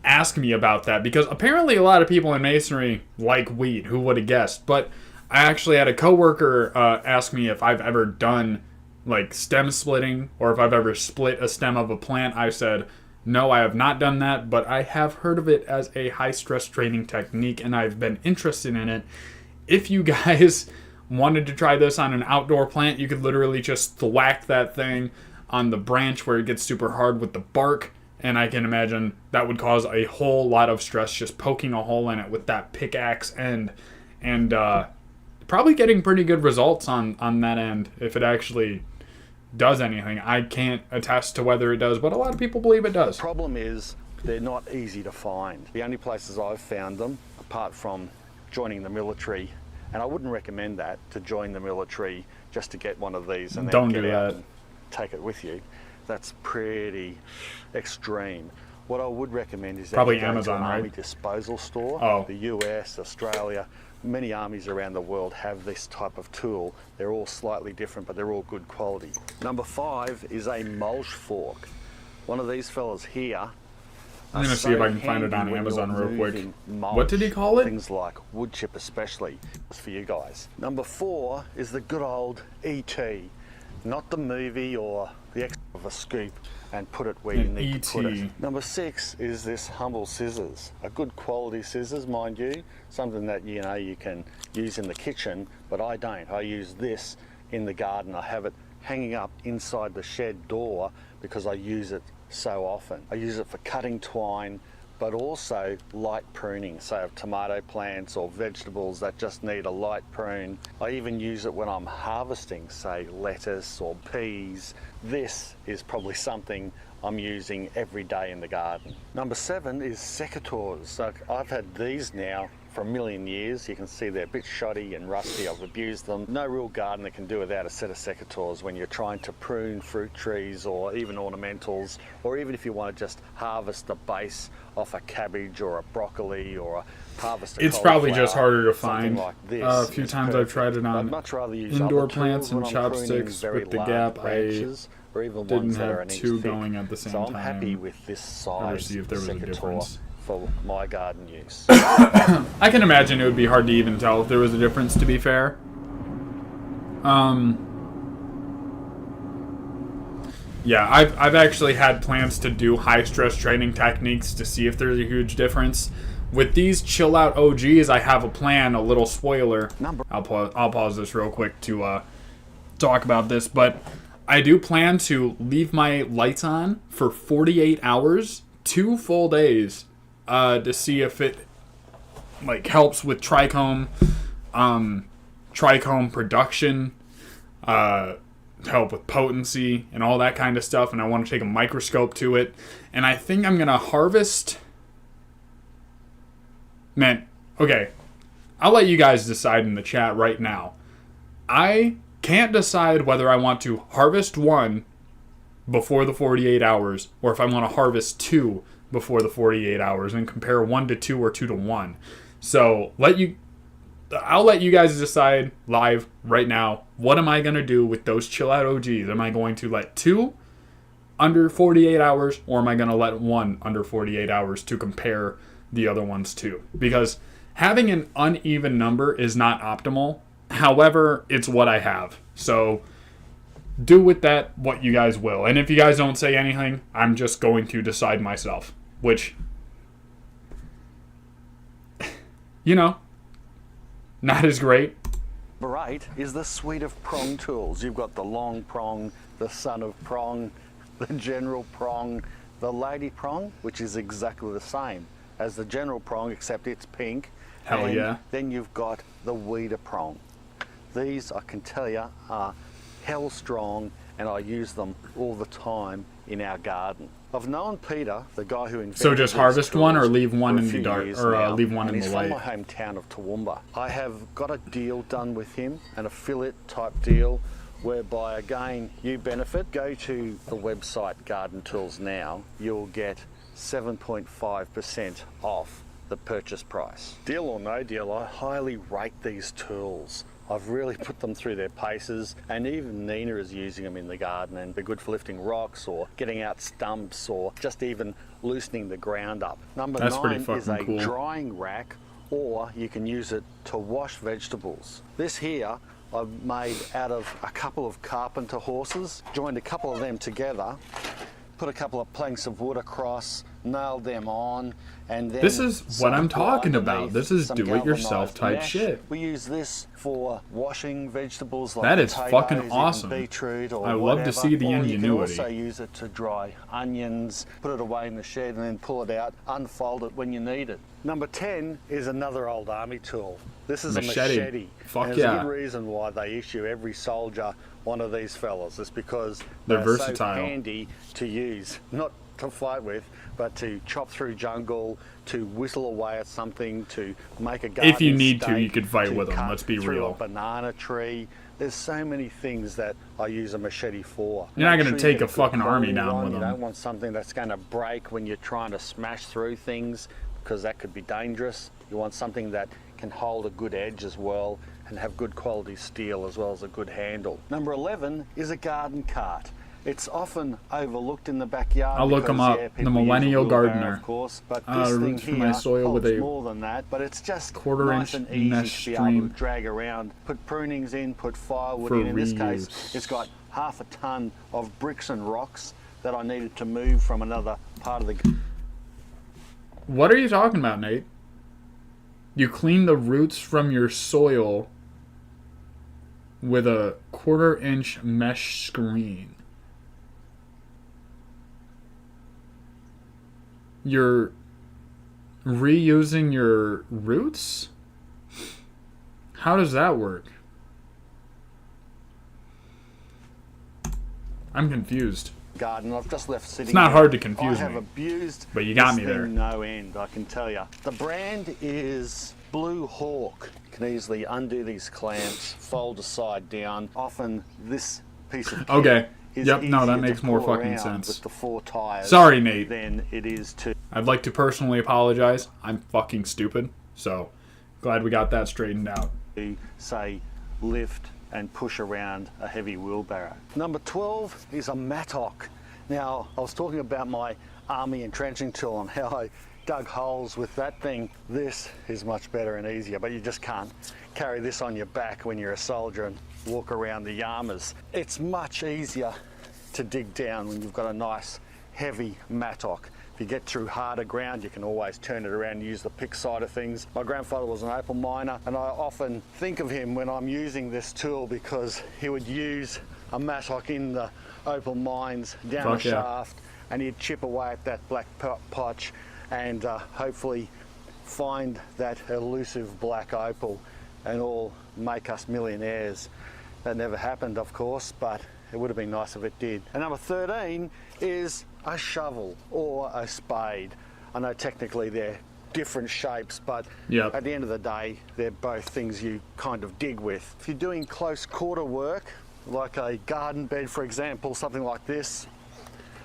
ask me about that because apparently a lot of people in masonry like weed. Who would have guessed? But I actually had a coworker ask me if I've ever done like stem splitting or if I've ever split a stem of a plant. I said, no, I have not done that, but I have heard of it as a high-stress training technique, and I've been interested in it. If you guys wanted to try this on an outdoor plant, you could literally just thwack that thing on the branch where it gets super hard with the bark, and I can imagine that would cause a whole lot of stress just poking a hole in it with that pickaxe end, and probably getting pretty good results on that end if it actually does anything. I can't attest to whether it does, but a lot of people believe it does. The problem is they're not easy to find. The only places I've found them, apart from joining the military, and I wouldn't recommend that, to join the military just to get one of these and then get out and take it with you. That's pretty extreme. What I would recommend is probably that you go Amazon, to an right? army disposal store. Oh. The US, Australia, many armies around the world have this type of tool. They're all slightly different, but they're all good quality. Number 5 is a mulch fork. One of these fellas here. I'm going to see if I can find it on Amazon real quick. What did he call it? Things like wood chip especially. It's for you guys. Number 4 is the good old ET. Not the movie or the extra of a scoop and put it where you need to put it. Number 6 is this humble scissors. A good quality scissors, mind you. Something that you can use in the kitchen, but I don't. I use this in the garden. I have it hanging up inside the shed door because I use it so often. I use it for cutting twine, but also light pruning, so of tomato plants or vegetables that just need a light prune. I even use it when I'm harvesting, say lettuce or peas. This is probably something I'm using every day in the garden. Number 7 is secateurs. So I've had these now for a million years. You can see they're a bit shoddy and rusty. I've abused them. No real gardener can do without a set of secateurs when you're trying to prune fruit trees or even ornamentals, or even if you want to just harvest the base off a cabbage or a broccoli or a harvest a It's probably cauliflower, just harder to something find. like this A few is times I've perfect. tried it I'd on much rather use indoor other plants tools and when I'm pruning chopsticks very with the large Gap. branches, or even didn't ones that are have an inch two thick. going at the same So I'm happy time. with this Better size see if there was a secateur difference. for my garden use. I can imagine it would be hard to even tell if there was a difference, to be fair. Yeah, I've actually had plans to do high stress training techniques to see if there's a huge difference. With these chill out OGs, I have a plan, a little spoiler. I'll pause this real quick to talk about this, but I do plan to leave my lights on for 48 hours, 2 full days, to see if it like helps with trichome production, help with potency and all that kind of stuff. And I want to take a microscope to it, and I think I'm gonna harvest. Man, okay, I'll let you guys decide in the chat right now. I can't decide whether I want to harvest 1 before the 48 hours or if I want to harvest 2 before the 48 hours and compare 1 to 2 or 2 to 1. So I'll let you guys decide live right now. What am I going to do with those chill out OGs? Am I going to let 2 under 48 hours, or am I going to let 1 under 48 hours to compare the other ones to? Because having an uneven number is not optimal. However, it's what I have. So do with that what you guys will. And if you guys don't say anything, I'm just going to decide myself. Which, you know, not as great. Number 8 is the suite of prong tools. You've got the long prong, the son of prong, the general prong, the lady prong, which is exactly the same as the general prong, except it's pink. Hell and yeah. Then you've got the weeder prong. These, I can tell you, are hell strong, and I use them all the time in our garden. I've known Peter, the guy who invented So just these harvest tools, one or leave one for a in the few dark, years or now, leave one and in the he's light? from my hometown of Toowoomba. I have got a deal done with him, an affiliate type deal, whereby again you benefit. Go to the website Garden Tools now. You'll get 7.5% off the purchase price. Deal or no deal, I highly rate these tools. I've really put them through their paces, and even Nina is using them in the garden, and they're good for lifting rocks or getting out stumps or just even loosening the ground up. Number That's 9 pretty is a fucking cool. drying rack, or you can use it to wash vegetables. This here I've made out of a couple of carpenter horses, joined a couple of them together, put a couple of planks of wood across, nailed them on, and then This is what I'm talking about. underneath This is some do-it-yourself galvanized type mesh. shit. We use this for washing vegetables like That is potatoes, fucking even awesome. beetroot or I love to whatever. see the Or ingenuity. You can also use it to dry onions, put it away in the shed, and then pull it out, unfold it when you need it. Number 10 is another old army tool. This is Machete. a machete. Fuck and yeah. there's a good reason why they issue every soldier one of these fellas. It's because They're so versatile. handy to use, not to fight with, but to chop through jungle, to whistle away at something, to make a garden If you need to, you stake, could fight with 'em, cut let's be through real. a banana tree. There's so many things that I use a machete for. You're not Make gonna sure you take get a fucking good army quality down one. with You them. don't want something that's going to break when you're trying to smash through things, because that could be dangerous. You want something that can hold a good edge as well and have good quality steel as well as a good handle. Number 11 is a garden cart. It's often overlooked in the backyard. I'll look 'em because, up. yeah, The people use a Millennial wheelbarrow, Gardener. of course, but this thing Roots from here my soil with holds a more than that. But it's just quarter-inch nice and easy mesh to be able stream to drag around, put prunings in, put firewood for in. In this case, reuse. it's got half a ton of bricks and rocks that I needed to move from another part of the. What are you talking about, Nate? You clean the roots from your soil with a quarter-inch mesh screen. You're reusing your roots? How does that work? I'm confused. garden I've just left sitting. It's not here. hard to confuse I have me, abused but you got this me there. thing no end, I can tell you. The brand is Blue Hawk. You can easily undo these clamps, fold the side down. Often this piece of kit Okay. is Yep, no, that easier makes to more pull fucking around sense. with the 4 tires. Sorry, Nate. Than it is to I'd like to personally apologize. I'm fucking stupid. So, glad we got that straightened out. say lift and push around a heavy wheelbarrow. Number 12 is a mattock. Now, I was talking about my army entrenching tool and how I dug holes with that thing. This is much better and easier, but you just can't carry this on your back when you're a soldier and walk around the yamas. It's much easier to dig down when you've got a nice heavy mattock. If you get through harder ground, you can always turn it around and use the pick side of things. My grandfather was an opal miner, and I often think of him when I'm using this tool because he would use a mattock in the opal mines down the shaft, and he'd chip away at that black potch and hopefully find that elusive black opal and all make us millionaires. That never happened, of course, but it would have been nice if it did. And number 13 is a shovel or a spade. I know technically they're different shapes, but at the end of the day, they're both things you kind of dig with. If you're doing close quarter work, like a garden bed, for example, something like this,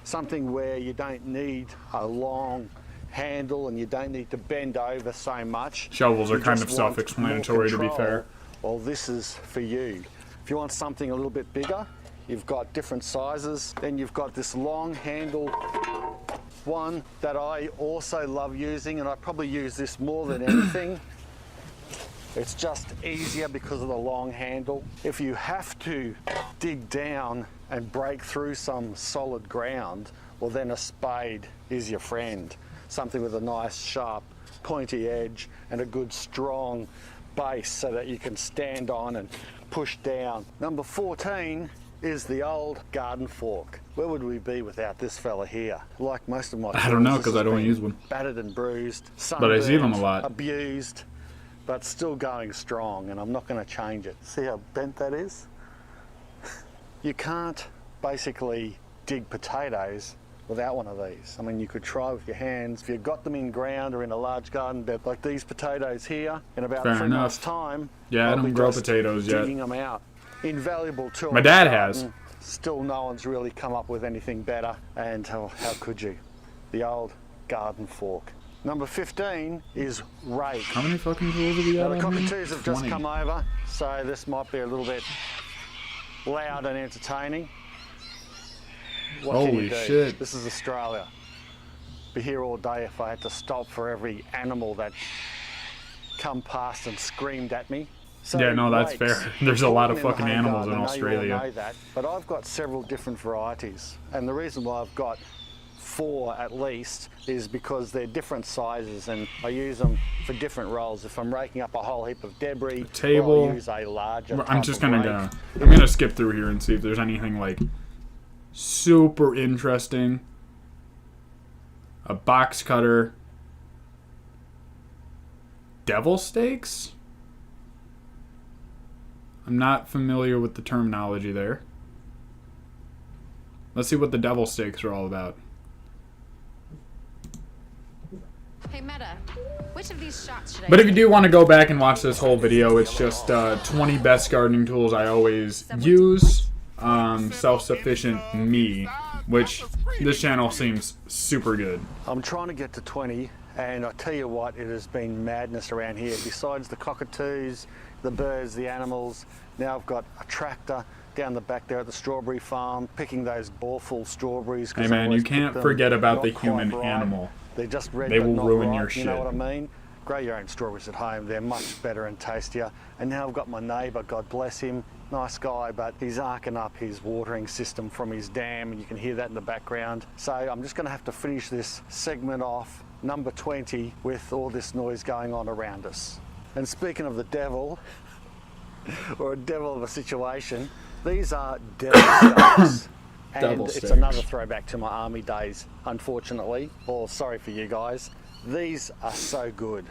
something where you don't need a long handle and you don't need to bend over so much. Shovels are kind of self-explanatory, to be fair. Well, this is for you. If you want something a little bit bigger, you've got different sizes. Then you've got this long handle one that I also love using, and I probably use this more than anything. It's just easier because of the long handle. If you have to dig down and break through some solid ground, well then a spade is your friend. Something with a nice sharp pointy edge and a good strong base so that you can stand on and push down. Number 14 is the old garden fork. Where would we be without this fella here? Like most of my I don't know, because I don't use one. Battered and bruised, but I see them a lot. Abused, but still going strong, and I'm not going to change it. See how bent that is? You can't basically dig potatoes without one of these. I mean, you could try with your hands. If you got them in ground or in a large garden bed like these potatoes here, in about 3 months' time, I don't grow potatoes yet. Digging them out. Invaluable tool. My dad has. Still, no one's really come up with anything better, and how could you? The old garden fork. Number 15 is rake. How many fucking tools have we got? Now, the cockatoos have just come over, so this might be a little bit loud and entertaining. What Holy shit. This is Australia. Be here all day if I had to stop for every animal that come past and screamed at me. So yeah, no, that's rakes, fair. There's a lot of in the fucking home animals garden, in I know you all Australia. know that, but I've got several different varieties, and the reason why I've got 4 at least is because they're different sizes, and I use them for different roles. If I'm raking up a whole heap of debris, table. I'll use a larger I'm just type of gonna rake. I'm gonna skip through here and see if there's anything like super interesting. A box cutter. Devil stakes? I'm not familiar with the terminology there. Let's see what the devil stakes are all about. Hey Meta, which of these shots should I But if you do want to go back and watch this whole video, it's just 20 best gardening tools I always use. Self-sufficient me, which this channel seems super good. I'm trying to get to 20, and I tell you what, it has been madness around here. Besides the cockatoos, the birds, the animals, now I've got a tractor down the back there at the strawberry farm, picking those awful strawberries. Hey man, you can't forget about the human animal. They're just red, they but will not ruin ripe, your shit. You know what I mean? Grow your own strawberries at home. They're much better and tastier. And now I've got my neighbour, God bless him, nice guy, but he's arcing up his watering system from his dam, and you can hear that in the background. So I'm just going to have to finish this segment off, number 20, with all this noise going on around us. And speaking of the devil, or a devil of a situation, these are devil stakes. And Devil it's stakes. another throwback to my army days, unfortunately, or sorry for you guys. These are so good.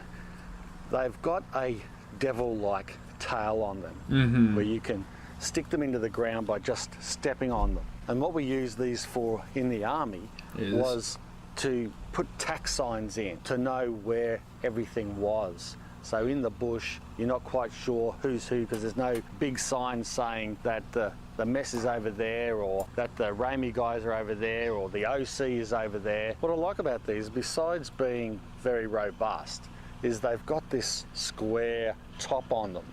They've got a devil-like tail on them, where you can stick them into the ground by just stepping on them. And what we used these for in the army Is? was to put tack signs in to know where everything was. So in the bush, you're not quite sure who's who because there's no big sign saying that the mess is over there or that the Ramey guys are over there or the OC is over there. What I like about these, besides being very robust, is they've got this square top on them.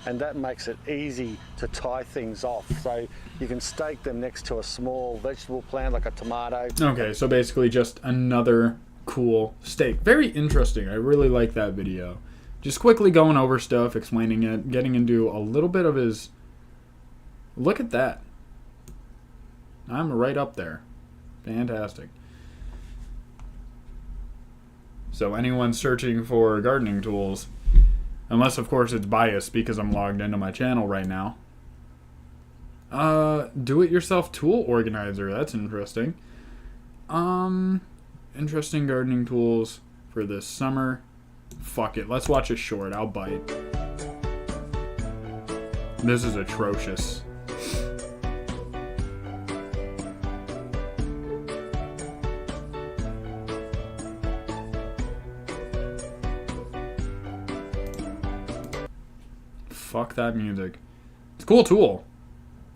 And that makes it easy to tie things off. So you can stake them next to a small vegetable plant like a tomato. Okay, so basically just another cool stake. Very interesting. I really like that video. Just quickly going over stuff, explaining it, getting into a little bit of his... Look at that. I'm right up there. Fantastic. So anyone searching for gardening tools, unless of course it's biased because I'm logged into my channel right now. Do-it-yourself tool organizer. That's interesting. Interesting gardening tools for this summer. Fuck it. Let's watch a short. I'll bite. This is atrocious. Fuck that music. It's a cool tool.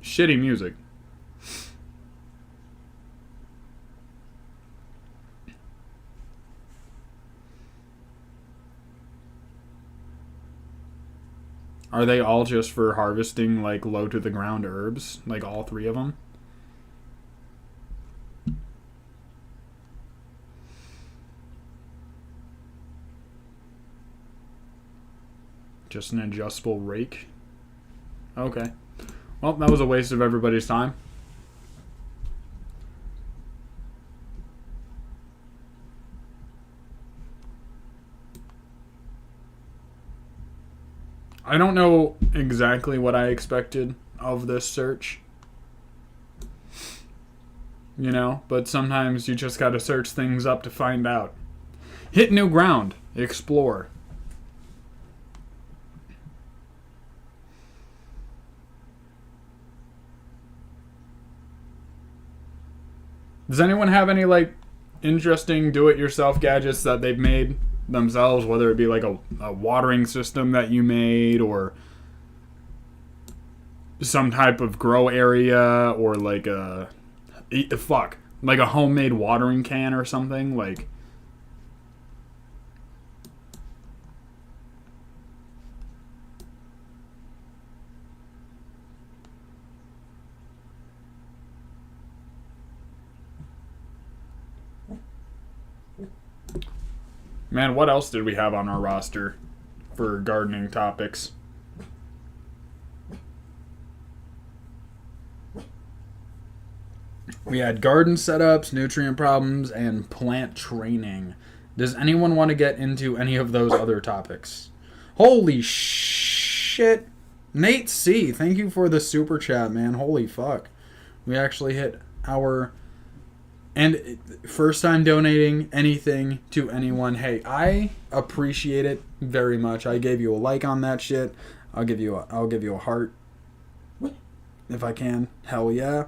Shitty music. Are they all just for harvesting, like, low to the ground herbs? Like, all three of them? Just an adjustable rake? Okay. Well, that was a waste of everybody's time. I don't know exactly what I expected of this search. You know, but sometimes you just gotta search things up to find out. Hit new ground. Explore. Does anyone have any, like, interesting do-it-yourself gadgets that they've made themselves, whether it be like a watering system that you made or some type of grow area or like like a homemade watering can or something? Like, man, what else did we have on our roster for gardening topics? We had garden setups, nutrient problems, and plant training. Does anyone want to get into any of those other topics? Holy shit. Nate C., thank you for the super chat, man. Holy fuck. We actually hit our... And first time donating anything to anyone, hey, I appreciate it very much. I gave you a like on that shit. I'll give you a heart if I can. Hell yeah.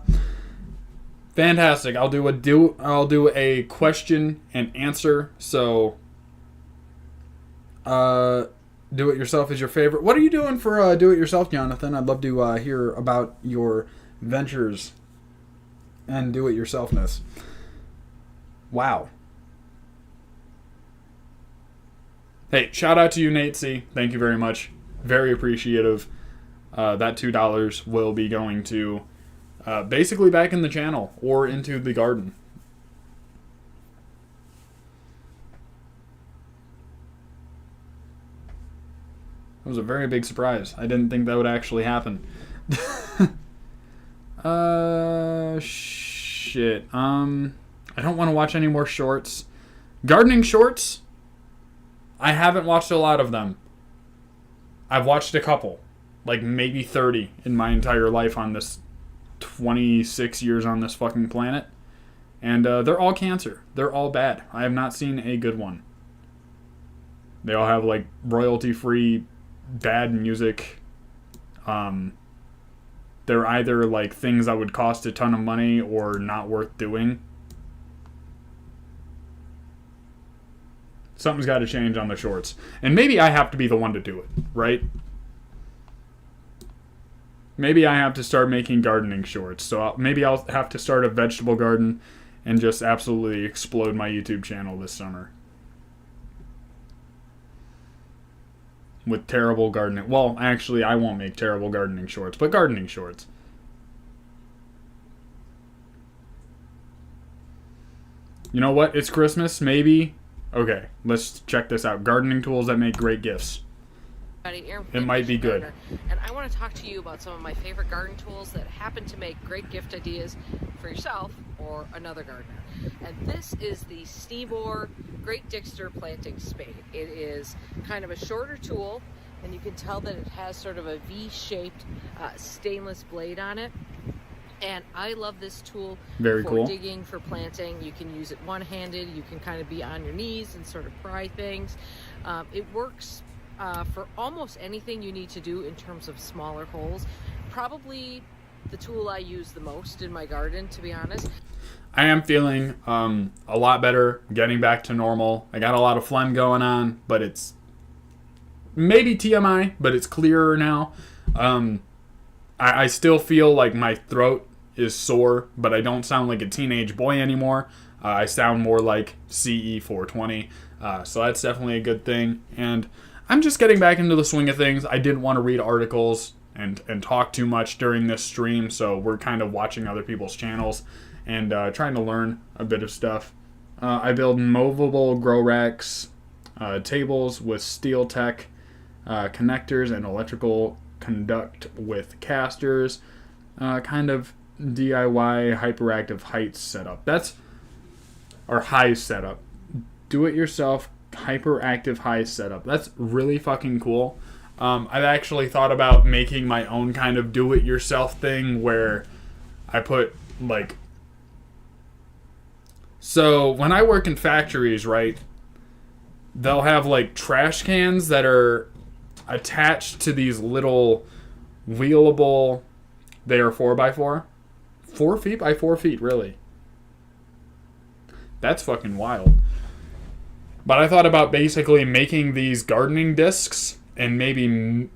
Fantastic. I'll do a question and answer. So do it yourself is your favorite. What are you doing for do it yourself, Jonathan? I'd love to hear about your ventures and do it yourselfness. Wow. Hey, shout out to you, Nate C. Thank you very much. Very appreciative. That $2 will be going to basically back in the channel or into the garden. It was a very big surprise. I didn't think that would actually happen. Shit. I don't want to watch any more shorts. Gardening shorts? I haven't watched a lot of them. I've watched a couple. Like maybe 30 in my entire life on this 26 years on this fucking planet. And they're all cancer. They're all bad. I have not seen a good one. They all have like royalty-free bad music. they're either like things that would cost a ton of money or not worth doing. Something's got to change on the shorts. And maybe I have to be the one to do it, right? Maybe I have to start making gardening shorts. So maybe I'll have to start a vegetable garden and just absolutely explode my YouTube channel this summer. With terrible gardening. Well, actually, I won't make terrible gardening shorts, but gardening shorts. You know what? It's Christmas, maybe. Okay, let's check this out. Gardening tools that make great gifts. It might be good. And I want to talk to you about some of my favorite garden tools that happen to make great gift ideas for yourself or another gardener. And this is the Stiebor Great Dixter Planting Spade. It is kind of a shorter tool, and you can tell that it has sort of a V-shaped stainless blade on it. And I love this tool for digging, for planting. You can use it one-handed. You can kind of be on your knees and sort of pry things. It works for almost anything you need to do in terms of smaller holes. Probably the tool I use the most in my garden, to be honest. I am feeling a lot better, getting back to normal. I got a lot of phlegm going on, but it's maybe TMI, but it's clearer now. I still feel like my throat is sore, but I don't sound like a teenage boy anymore. I sound more like CE 420, so that's definitely a good thing. And I'm just getting back into the swing of things. I didn't want to read articles and talk too much during this stream, so we're kind of watching other people's channels and trying to learn a bit of stuff. I build movable grow racks, tables with steel tech connectors and electrical conduct with casters, kind of DIY hyperactive heights setup. That's our high setup. Do it yourself hyperactive high setup. That's really fucking cool. I've actually thought about making my own kind of do it yourself thing where I put like, so when I work in factories, right, they'll have like trash cans that are attached to these little wheelable, they are 4x4, 4 feet by 4 feet, really. That's fucking wild. But I thought about basically making these gardening discs and maybe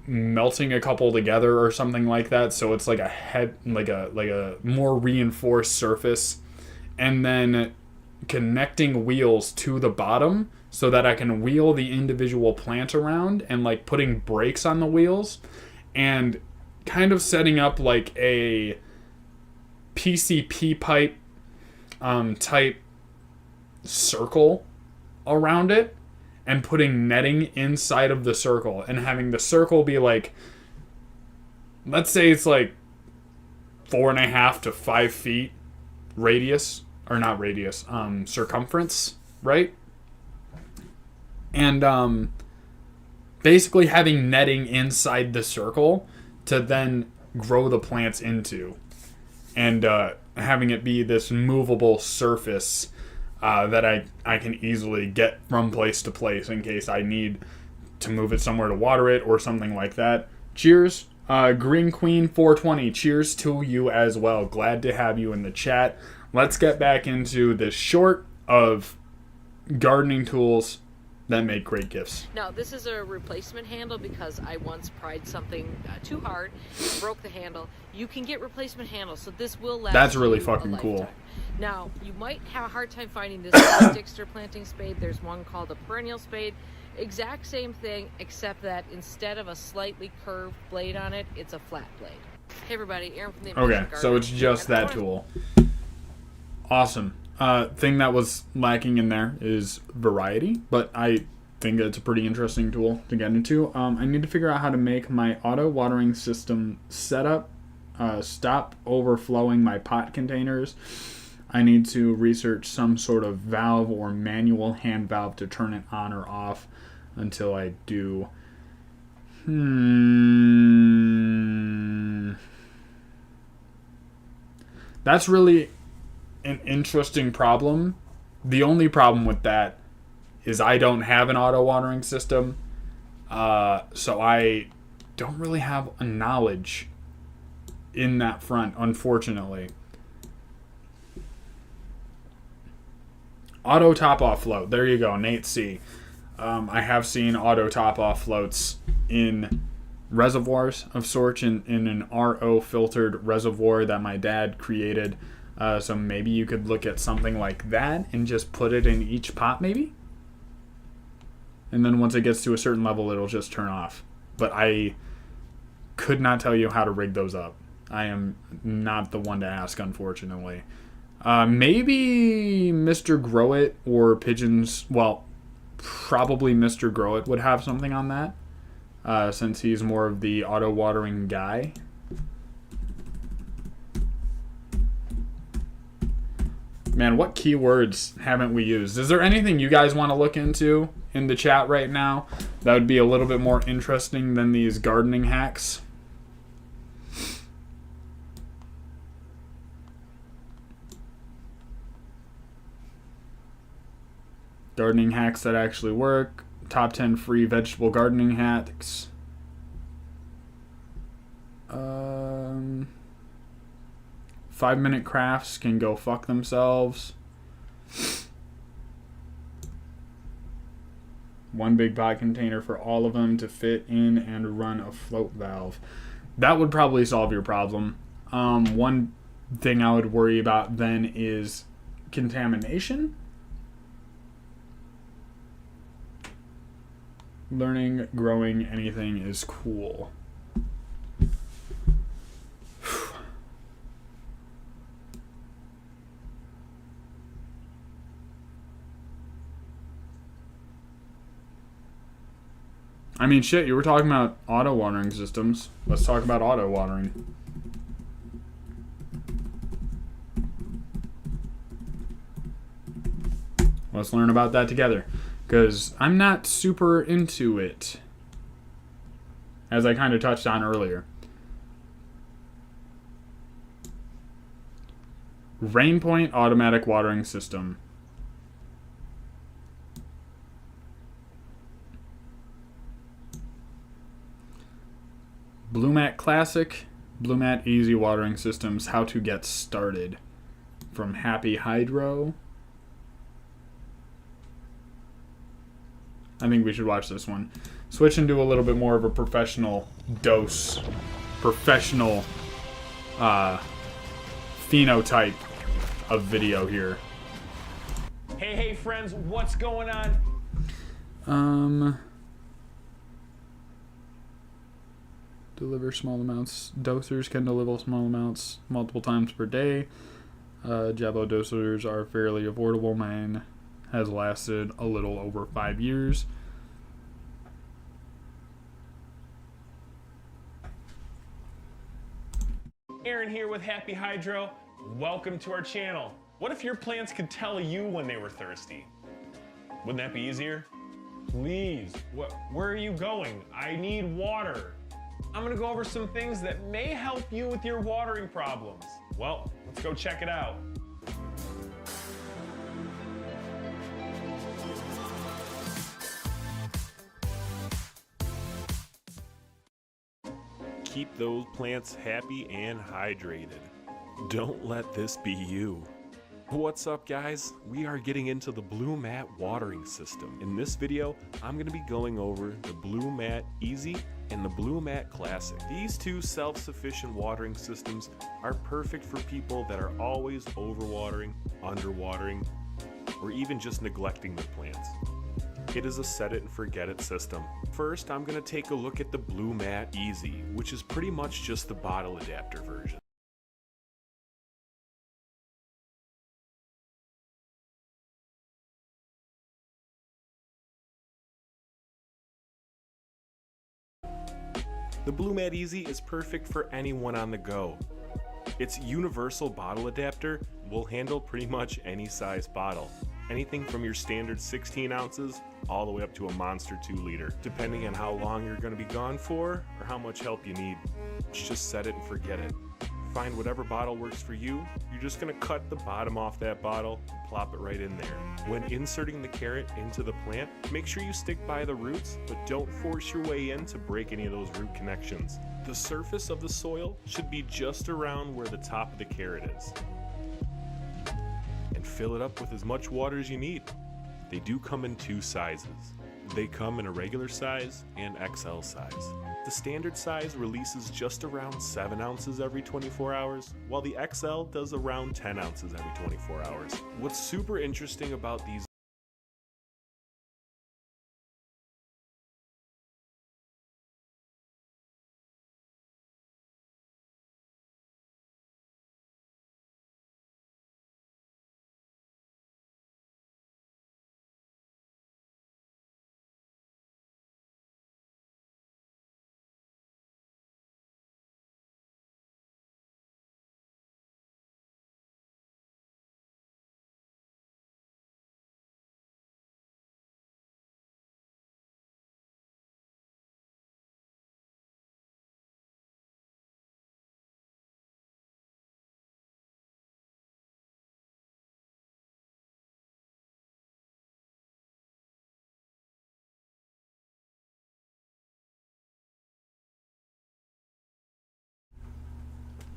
melting a couple together or something like that, so it's like a head, like a more reinforced surface, and then connecting wheels to the bottom so that I can wheel the individual plant around, and like putting brakes on the wheels and kind of setting up like a PCP pipe type circle around it, and putting netting inside of the circle, and having the circle be like, let's say it's like 4.5 to 5 feet radius, or not radius, circumference, right? And basically having netting inside the circle to then grow the plants into, and having it be this movable surface that I can easily get from place to place in case I need to move it somewhere to water it or something like that. Cheers, Green Queen 420. Cheers to you as well. Glad to have you in the chat. Let's get back into this short of gardening tools that make great gifts. Now, this is a replacement handle because I once pried something too hard, broke the handle. You can get replacement handles, so this will last. That's really fucking cool. Now, you might have a hard time finding this Dixter planting spade. There's one called a perennial spade. Exact same thing, except that instead of a slightly curved blade on it, it's a flat blade. Hey everybody, Aaron from the Amazing Garden. So it's just that tool. Awesome. Thing that was lacking in there is variety, but I think it's a pretty interesting tool to get into. I need to figure out how to make my auto watering system setup stop overflowing my pot containers. I need to research some sort of valve or manual hand valve to turn it on or off until I do. That's really an interesting problem. The only problem with that is I don't have an auto watering system, so I don't really have a knowledge in that front, unfortunately. Auto top-off float. There you go, Nate C. I have seen auto top-off floats in reservoirs of sorts, in an RO filtered reservoir that my dad created. So maybe you could look at something like that and just put it in each pot, maybe? And then once it gets to a certain level, it'll just turn off. But I could not tell you how to rig those up. I am not the one to ask, unfortunately. Maybe Mr. Grow It or Pigeons, well, probably Mr. Grow It would have something on that, since he's more of the auto watering guy. Man, what keywords haven't we used? Is there anything you guys want to look into in the chat right now that would be a little bit more interesting than these gardening hacks? Gardening hacks that actually work. Top 10 free vegetable gardening hacks. 5-minute crafts can go fuck themselves. One big pot container for all of them to fit in and run a float valve. That would probably solve your problem. One thing I would worry about then is contamination. Learning, growing anything is cool. I mean, shit, you were talking about auto watering systems. Let's talk about auto watering. Let's learn about that together, because I'm not super into it, as I kind of touched on earlier. Rainpoint automatic watering system. Blue-Mat Classic, Blue-Mat Easy Watering Systems, how to get started. From Happy Hydro. I think we should watch this one. Switch into a little bit more of a professional dose. Professional phenotype of video here. Hey friends, what's going on? Deliver small amounts. Dosers can deliver small amounts multiple times per day. Jablo dosers are fairly affordable. Mine has lasted a little over 5 years. Aaron here with Happy Hydro. Welcome to our channel. What if your plants could tell you when they were thirsty? Wouldn't that be easier? Please, where are you going? I need water. I'm gonna go over some things that may help you with your watering problems. Well, let's go check it out. Keep those plants happy and hydrated. Don't let this be you. What's up, guys? We are getting into the Blue-Mat watering system. In this video, I'm going to be going over the Blue-Mat Easy and the Blue-Mat Classic. These two self-sufficient watering systems are perfect for people that are always overwatering, underwatering, or even just neglecting their plants. It is a set it and forget it system. First, I'm going to take a look at the Blue-Mat Easy, which is pretty much just the bottle adapter version. The Blue-Mat Easy is perfect for anyone on the go. Its universal bottle adapter will handle pretty much any size bottle. Anything from your standard 16 ounces all the way up to a monster 2 liter, depending on how long you're going to be gone for or how much help you need. Just set it and forget it. find whatever bottle works for you. You're just gonna cut the bottom off that bottle and plop it right in there. When inserting the carrot into the plant, make sure you stick by the roots, but don't force your way in to break any of those root connections. The surface of the soil should be just around where the top of the carrot is. And fill it up with as much water as you need. They do come in 2 sizes. They come in a regular size and XL size. The standard size releases just around 7 ounces every 24 hours, while the XL does around 10 ounces every 24 hours. What's super interesting about these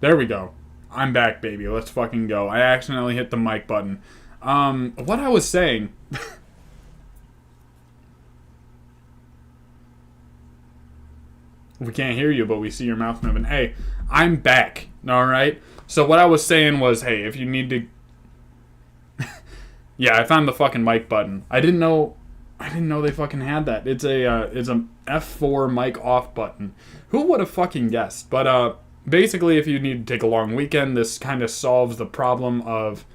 There we go. I'm back, baby. Let's fucking go. I accidentally hit the mic button. What I was saying... We can't hear you, but we see your mouth moving. Hey, I'm back. Alright? So what I was saying was, hey, if you need to... Yeah, I found the fucking mic button. I didn't know they fucking had that. It's a F4 mic off button. Who would have fucking guessed? But, basically, if you need to take a long weekend, this kind of solves the problem of,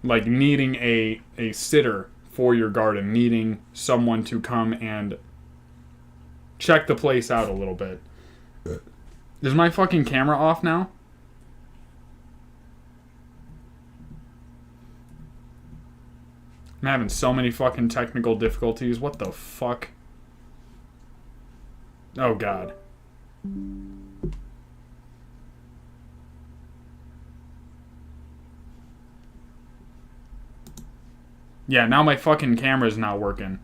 like, needing a sitter for your garden, needing someone to come and check the place out a little bit. Is my fucking camera off now? I'm having so many fucking technical difficulties. What the fuck? Oh, God. Yeah, now my fucking camera's not working.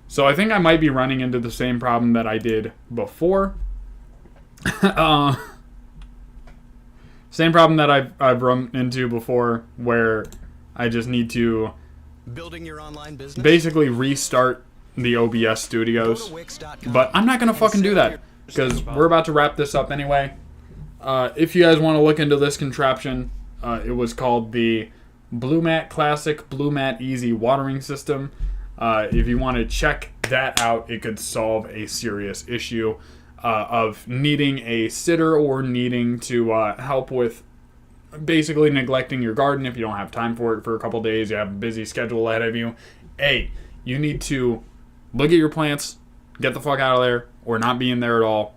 So I think I might be running into the same problem that I did before. Same problem that I've run into before, where I just need to building your online business, basically restart the OBS studios. But I'm not gonna fucking do that because we're about to wrap this up anyway. If you guys want to look into this contraption, it was called the Blue Mat Classic Blue Mat Easy watering system. If you want to check that out, it could solve a serious issue of needing a sitter or needing to help with basically neglecting your garden if you don't have time for it for a couple days, you have a busy schedule ahead of you. Hey, you need to look at your plants, get the fuck out of there, or not be in there at all.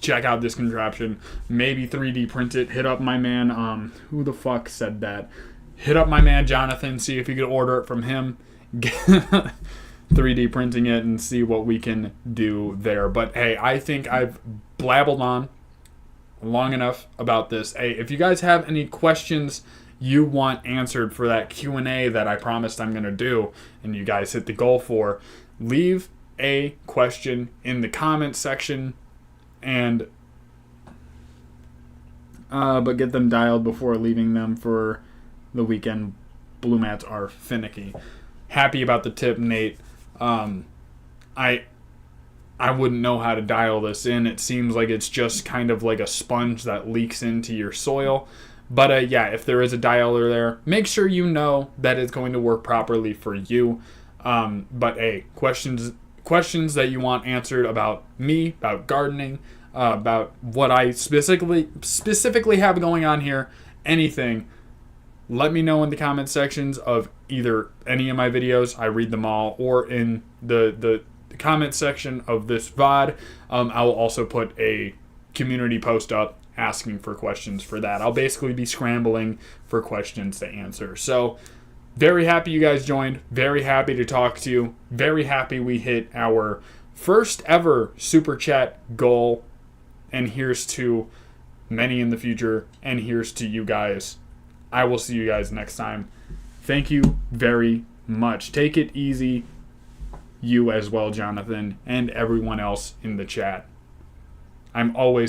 Check out this contraption. Maybe 3D print it. Hit up my man, who the fuck said that? Hit up my man Jonathan, see if you could order it from him. 3D printing it and see what we can do there. But hey, I think I've blabbled on long enough about this. Hey, if you guys have any questions you want answered for that Q&A that I promised I'm going to do, and you guys hit the goal for, leave a question in the comment section, and but get them dialed before leaving them for the weekend. Blue mats are finicky. Happy about the tip, Nate. I wouldn't know how to dial this in. It seems like it's just kind of like a sponge that leaks into your soil. But yeah, if there is a dialer there, make sure you know that it's going to work properly for you. But hey, questions that you want answered about me, about gardening, about what I specifically have going on here, anything, let me know in the comment sections of either any of my videos. I read them all, or in the comment section of this VOD. I will also put a community post up asking for questions for that. I'll basically be scrambling for questions to answer. So very happy you guys joined. Very happy to talk to you. Very happy we hit our first ever Super Chat goal. And here's to many in the future. And here's to you guys. I will see you guys next time. Thank you very much. Take it easy. You as well, Jonathan, and everyone else in the chat. I'm always